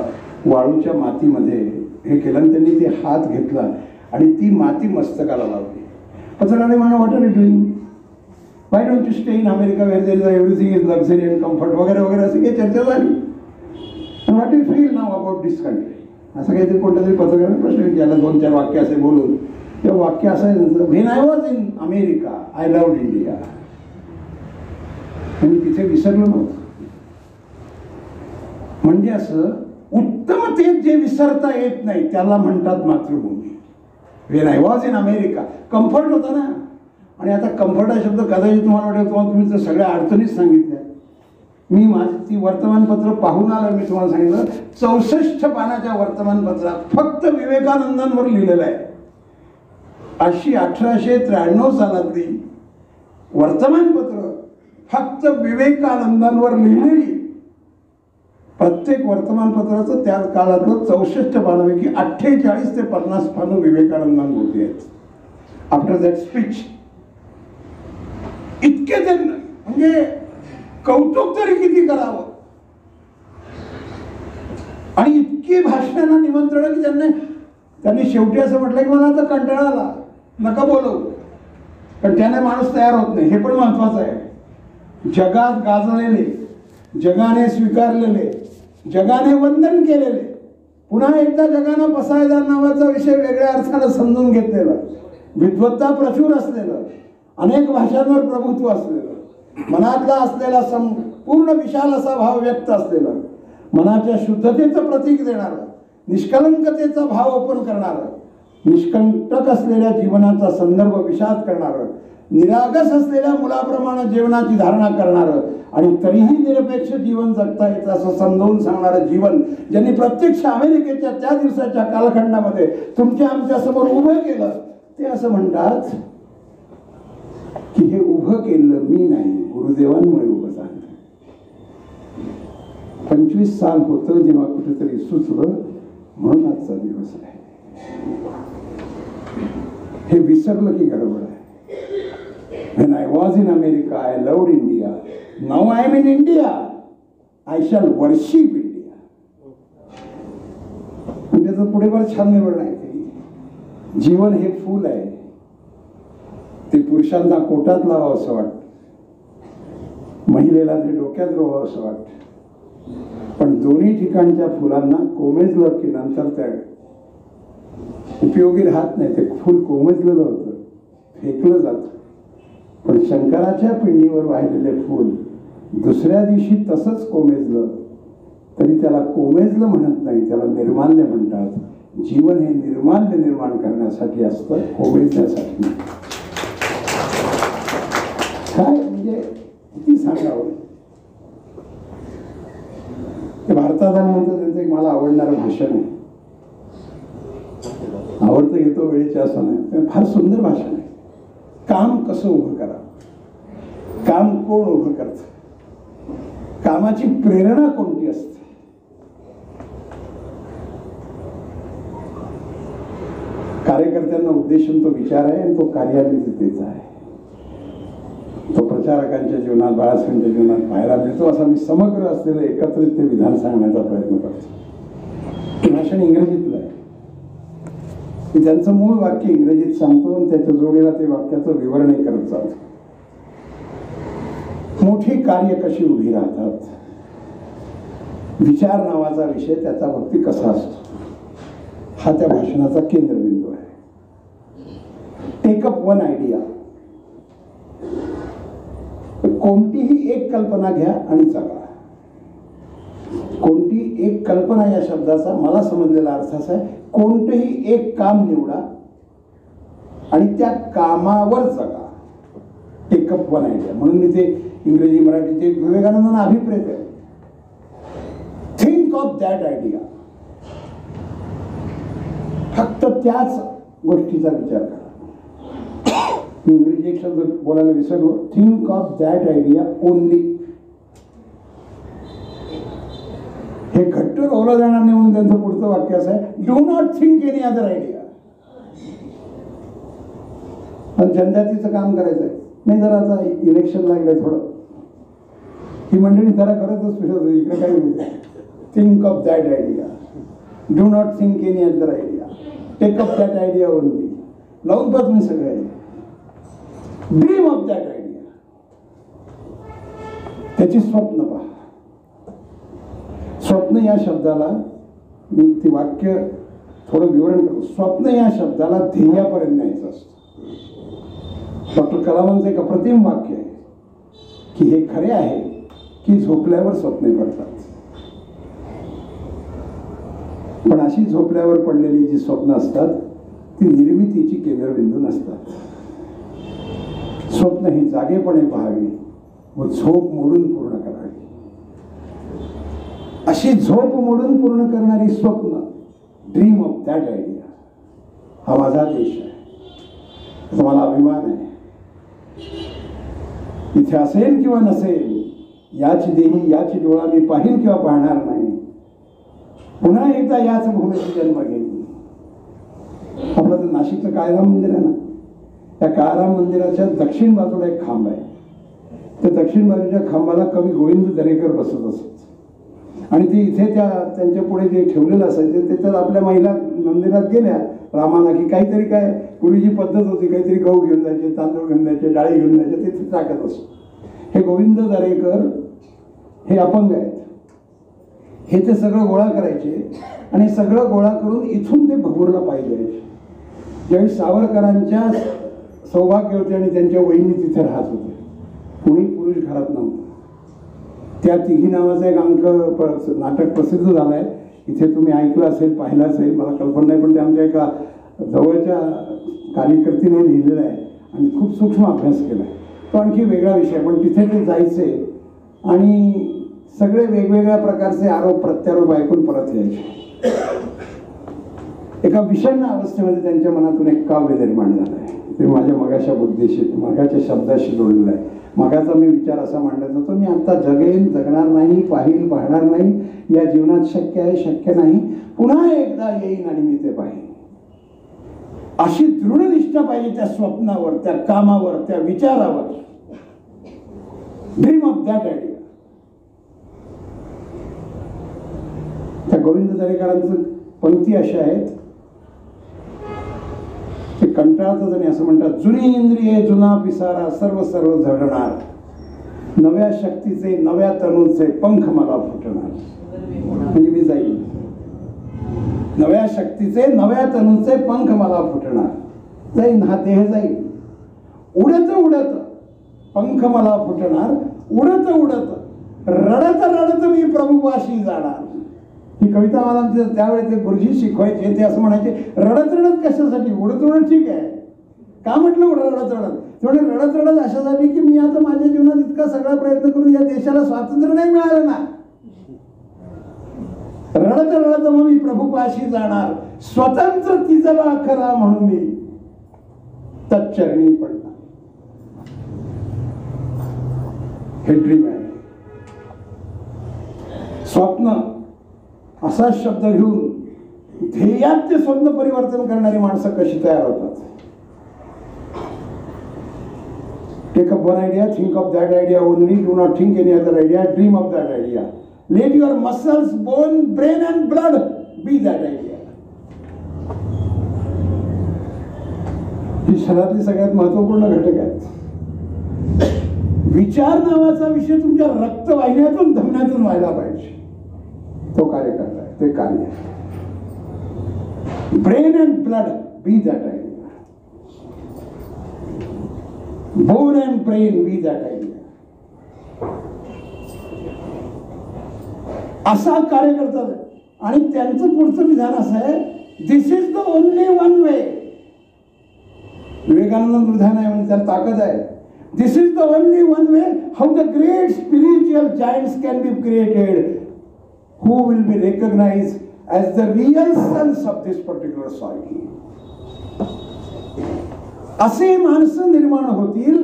वाळूच्या मातीमध्ये हे केलं आणि त्यांनी ते हात घेतला आणि ती माती मस्तकाला लावली. पत्रकारांनी म्हणा, what are you doing, why don't you stay in America where there is everything is luxury and comfort वगैरे वगैरे अशी काही चर्चा झाली. What you feel now about this country, असं काहीतरी कोणत्या तरी पत्रकाराने प्रश्न विचारला. 2-4 वाक्य असे बोलून ते वाक्य असायचं, when I was in America I loved India. मी तिथे विसरलो नव्हतं. म्हणजे असं उत्तमतेत जे विसरता येत नाही त्याला म्हणतात मातृभूमी. When I was in America, comfort होता ना. आणि आता कम्फर्ट हा शब्द कदाचित तुम्हाला वाटेल तुम्ही तर सगळ्या अडचणीच सांगितल्या. मी माझी ती वर्तमानपत्र पाहून आलं. मी तुम्हाला सांगितलं 64 पानाच्या वर्तमानपत्रात फक्त विवेकानंदांवर लिहिलेलं आहे. अशी 1893 सालातली वर्तमानपत्र फक्त विवेकानंदांवर लिहिलेली. प्रत्येक वर्तमानपत्राचं त्या काळातलं 64 पानापैकी 48 ते 50 पानं विवेकानंदांवरती आहेत. आफ्टर दॅट स्पीच इतके जण, म्हणजे कौतुक तरी किती करावं. आणि इतकी भाषणांना निमंत्रण की त्यांनी शेवटी असं म्हटलं की मला आता कंटाळा आला, नका बोलवू. पण त्याने माणूस तयार होत नाही, हे पण महत्वाचं आहे. जगात गाजलेले, जगाने स्वीकारलेले, जगाने वंदन केलेले, पुन्हा एकदा जगानं पसायदार नावाचा विषय वेगळ्या अर्थानं समजून घेतलेला, विद्वत्ता प्रचूर असलेलं, अनेक भाषांवर प्रभुत्व असलेलं, मनातला असलेला संपूर्ण विशाल असा भाव व्यक्त असलेला, मनाच्या शुद्धतेचं प्रतीक देणारं, निष्कलंकतेचा भाव अर्पण करणारं, निष्कंटक असलेल्या जीवनाचा संदर्भ विषाद करणारं, निरागस असलेल्या मुलाप्रमाणे जीवनाची धारणा करणारं आणि तरीही निरपेक्ष जीवन जगता येतं असं समजावून सांगणारं जीवन ज्यांनी प्रत्यक्ष अमेरिकेच्या त्या दिवसाच्या कालखंडामध्ये तुमच्या आमच्या समोर उभं केलं, ते असं म्हणतात की हे उभं केलं मी नाही, गुरुदेवांमुळे उभं झालं. 25 साल होतं जेव्हा कुठेतरी सुचलं, म्हणून आजचा दिवस आहे. हे विसरलं की गडबड आहे. When I was in America, I loved India. Now I am in India. I shall worship India. त्याचं पुढे फार छान निवड नाही. जीवन हे फूल आहे, ते पुरुषांना कोटात लावावं असं वाटतं, महिलेला ते डोक्यात रोवावं असं वाटतं. पण दोन्ही ठिकाणच्या फुलांना कोमेजलं की नंतर त्या उपयोगी राहत नाही. ते फूल कोमेजलेलं होतं, फेकलं जातं. पण शंकराच्या पिंडीवर वाहिलेले फूल दुसऱ्या दिवशी तसंच कोमेजलं तरी त्याला कोमेजलं म्हणत नाही, त्याला निर्माल्य म्हणतात. जीवन हे निर्माल्य निर्माण करण्यासाठी असतं, कोमेजण्यासाठी. काय म्हणजे किती सांगावं. ते भारताचं त्यांचं एक मला आवडणारं भाषण आहे. आवडतं घेतो वेळेचे असं नाही, फार सुंदर भाषण आहे. काम कसं उभं करा, काम कोण उभं करतं, कामाची प्रेरणा कोणती असते. कार्यकर्त्यांना उद्देशून तो विचार आहे आणि तो कार्यान्विततेचा आहे. तो प्रचारकांच्या जीवनात, बाळासाहेबांच्या जीवनात पाहायला मिळतो. असा मी समग्र असलेलं एकत्रित ते विधान सांगण्याचा प्रयत्न करतो. हे भाषण इंग्रजीतलं आहे. मी त्यांचं मूळ वाक्य इंग्रजीत सांगतो आणि त्याच्या जोडीला ते वाक्याचं विवरणही करत चालतो. मोठी कार्य कशी उभी राहतात, विचार नावाचा विषय त्याचा वक्ती कसा असतो, हा त्या भाषणाचा केंद्रबिंदू आहे. Take up one idea. कोणतीही एक कल्पना घ्या आणि जगा. कोणती एक कल्पना या शब्दाचा मला समजलेला अर्थ असा आहे, कोणतंही एक काम निवडा आणि त्या कामावर जगा. Take up one idea. म्हणून मी ते इंग्रजी मराठी ते विवेकानंदांना अभिप्रेत आहे. Think of that idea. फक्त त्याच गोष्टीचा विचार करा. मी इंग्रजी एक शब्द बोलायला विसरलो. Think of that idea only. हे घट्ट रोवलं जाणार नाही म्हणून त्यांचं पुढचं वाक्य असं आहे, do not think any other idea. जनजातीचं काम करायचं आहे. नाही जरा आता इलेक्शन लागलंय थोडं, ही मंडळी जरा करतच फिरत होती इकडे काही होते. Think of that idea, do not think any other idea, take up that idea only. लावून पाच मी सगळे. Dream of that idea. त्याची स्वप्न पहा. स्वप्न या शब्दाला मी ती वाक्य थोडं विवरण करतो. स्वप्न या शब्दाला ध्येयापर्यंत न्यायचं असतं. डॉक्टर कलामांचं एक अप्रतिम वाक्य आहे की हे खरे आहे की झोपल्यावर स्वप्ने पडतात, पण अशी झोपल्यावर पडलेली जी स्वप्न असतात ती निर्मितीची केंद्रबिंदू नसतात. स्वप्न ही जागेपणे पाहावी व झोप मोडून पूर्ण करावी. अशी झोप मोडून पूर्ण करणारी स्वप्न, ड्रीम ऑफ दॅट आयडिया, हा माझा देश आहे, त्याचा मला अभिमान आहे. इथे असेल किंवा नसेल, याची देही याची डोळा मी पाहीन किंवा पाहणार नाही, पुन्हा एकदा याच भूमीचा जन्म घेईन. आपलं तर नाशिकचं काळाराम मंदिर आहे ना, त्या काळाराम मंदिराच्या दक्षिण बाजूला एक खांब आहे. त्या दक्षिण बाजूच्या खांबाला कवी गोविंद दरेकर बसत असत आणि ते इथे त्यांच्या पुढे जे ठेवलेलं असायचं त्याच्यात आपल्या महिला मंदिरात गेल्या रामाला की काहीतरी, काय पूर्वीची पद्धत होती, काहीतरी गहू घेऊन जायचे, तांदूळ घेऊन जायचे, डाळी घेऊन जायचे, तिथे टाकत असत. हे गोविंद दरेकर हे अपंग आहेत. हे ते सगळं गोळा करायचे आणि सगळं गोळा करून इथून ते भगूरला पाहिजे. ज्यावेळी सावरकरांच्या सौभाग्य होते आणि त्यांच्या वहिनी तिथे राहत होते, कुणी पुरुष घरात नव्हतं. त्या तिघी नावाचा एक अंक नाटक प्रसिद्ध झालं आहे, इथे तुम्ही ऐकलं असेल, पाहिलं असेल, मला कल्पना नाही, पण ते आमच्या एका जवळच्या कार्यकर्तीने लिहिलेलं आहे आणि खूप सूक्ष्म अभ्यास केला आहे. तो आणखी वेगळा विषय, पण तिथे ते जायचे आणि सगळे वेगवेगळ्या प्रकारचे आरोप प्रत्यारोप ऐकून परत यायचे. एका विषण्ण अवस्थेमध्ये त्यांच्या मनातून एक काव्य निर्माण झालं आहे. ते माझ्या मगाच्या शब्दाशी जोडलेलं आहे. मगाचा मी विचार असा मांडत होतो, मी आता जगेन, जगणार नाही, पाहणार नाही, या जीवनात शक्य आहे, शक्य नाही, पुन्हा एकदा येईन आणि मी ते पाहीन. अशी दृढ निष्ठा पाहिजे त्या स्वप्नावर, त्या कामावर, त्या विचारावर. Dream of that idea. त्या गोविंद दरेकरांचं पंक्ती अशा आहेत, ते कंटाळतात आणि असं म्हणतात, जुनी इंद्रिये जुना पिसारा सर्व झडणार, नव्या शक्तीचे नव्या तनूचे पंख मला फुटणार. म्हणजे मी जाईल, नव्या शक्तीचे नव्या तनूचे पंख मला फुटणार. जाईन, हा देह जाईल, उडत उडत पंख मला फुटणार, उडत उडत रडत रडत मी प्रभुपाशी जाणार. ही कविता मला त्यावेळी ते गुरुजी शिकवायचे, ते असं म्हणायचे, रडत रडत कशासाठी, उडत उडत ठीक आहे, का म्हटलं रडत रडत, तेवढे रडत रडत अशासाठी की मी आता माझ्या जीवनात इतका सगळा प्रयत्न करून या देशाला स्वातंत्र्य नाही मिळालं ना, रडत रडत मग मी प्रभुपाशी जाणार, स्वतंत्र तिजला खरा म्हणून मी तच्चरणी पडणार. हे ड्रीम आहे. स्वप्न असा शब्द घेऊन ध्येयात ते स्वप्न परिवर्तन करणारी माणसं कशी तयार होतात. Take up one idea, think of that idea only, do not think any other idea, dream of that idea, let your muscles, bone, brain and blood be that idea. ही शरीरातली सगळ्यात महत्वपूर्ण घटक आहेत. विचार नावाचा विषय तुमच्या रक्तवाहिन्यातून, धमन्यातून व्हायला पाहिजे. तो कार्य करताय, ते कार्य. Brain and blood be that idea, bone and brain be that idea. असा कार्य करतात आणि त्यांचं पुढचं विधान असं आहे, this is the only one way. Vivekananda विधान आहे म्हणजे त्याला ताकद आहे. This is the only one way how the great spiritual giants can be created, who will be recognized as the real sons of this particular soil. असे माणसं निर्माण होतील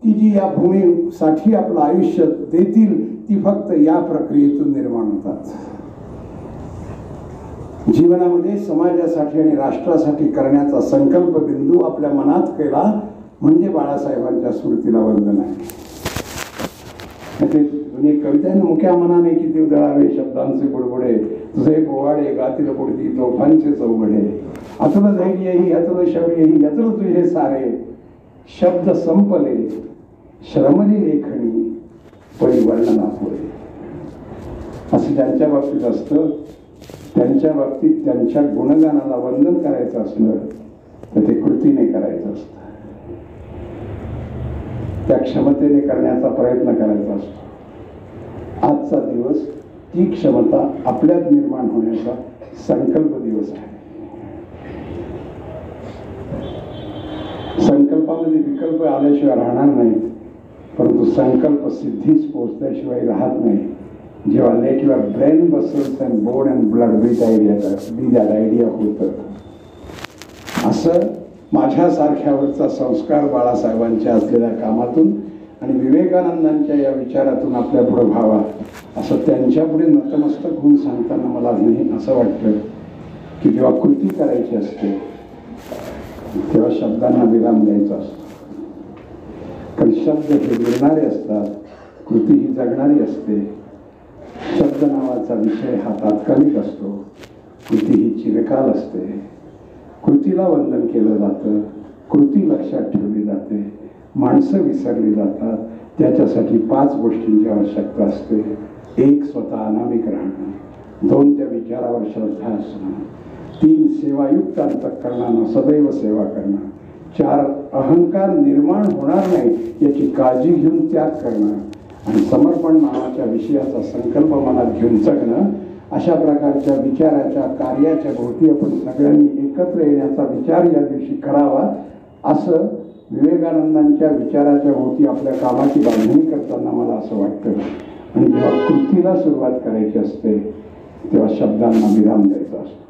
की जी या भूमीसाठी आपलं आयुष्य देतील. ती फक्त या प्रक्रियेतून निर्माण होतात. जीवनामध्ये समाजासाठी आणि राष्ट्रासाठी करण्याचा संकल्प बिंदू आपल्या मनात केला म्हणजे बाळासाहेबांच्या स्मृतीला वंदन आहे. एक कविता आहे ना, मुक्या मनाने किती उधळावे शब्दांचे बुडबुडे, तुझे पोवाडे गातील पुढती तोफांचे चौघडे, अतुल धैर्यही अतुल शौर्यही अतुल तुझे सारे, शब्द संपले श्रमली लेखणी परिवर्णना पुढे. असं ज्यांच्या बाबतीत असतं त्यांच्या बाबतीत त्यांच्या गुणगानाला वंदन करायचं असलं तर ते कृतीने करायचं असतं, त्या क्षमतेने करण्याचा प्रयत्न करायचा असतो. आजचा दिवस ती क्षमता आपल्यात निर्माण होण्याचा संकल्प दिवस आहे. संकल्पामध्ये विकल्प आल्याशिवाय राहणार नाहीत, परंतु संकल्प सिद्धीस पोहोचल्याशिवाय राहत नाही. जेव्हा let your brain muscles and bone and blood be that idea होतं. असं माझ्यासारख्यावरचा संस्कार बाळासाहेबांच्या असलेल्या कामातून आणि विवेकानंदांच्या या विचारातून आपल्या पुढे व्हावा, असं त्यांच्यापुढे नतमस्तक होऊन सांगताना मला नाही असं वाटतं की जेव्हा कृती करायची असते तेव्हा शब्दांना विराम द्यायचा असतो. कारण शब्द हे गिरणारे असतात, कृती ही जगणारी असते. शब्द नावाचा विषय हा तात्कालिक असतो, कृती ही चिरकाल असते. कृतीला वंदन केलं जातं, कृती लक्षात ठेवली जाते, माणसं विसरली जातात. त्याच्यासाठी 5 गोष्टींची आवश्यकता असते. 1 स्वतः अनामिक राहणं, 2 त्या विचारावर श्रद्धा असणं, 3 सेवायुक्त अंतःकरणानं सदैव सेवा करणं, 4 अहंकार निर्माण होणार नाही याची काळजी घेऊन त्याग करणं, आणि समर्पण नावाच्या विषयाचा संकल्प मनात घेऊन जगणं. अशा प्रकारच्या विचाराच्या कार्याच्या भोवती आपण सगळ्यांनी एकत्र येण्याचा विचार या दिवशी करावा, असं विवेकानंदांच्या विचाराच्या भोवती आपल्या कामाची बांधणी करताना मला असं वाटतं. आणि जेव्हा कृतीला सुरुवात करायची असते तेव्हा शब्दांना विराम द्यायचा असतो.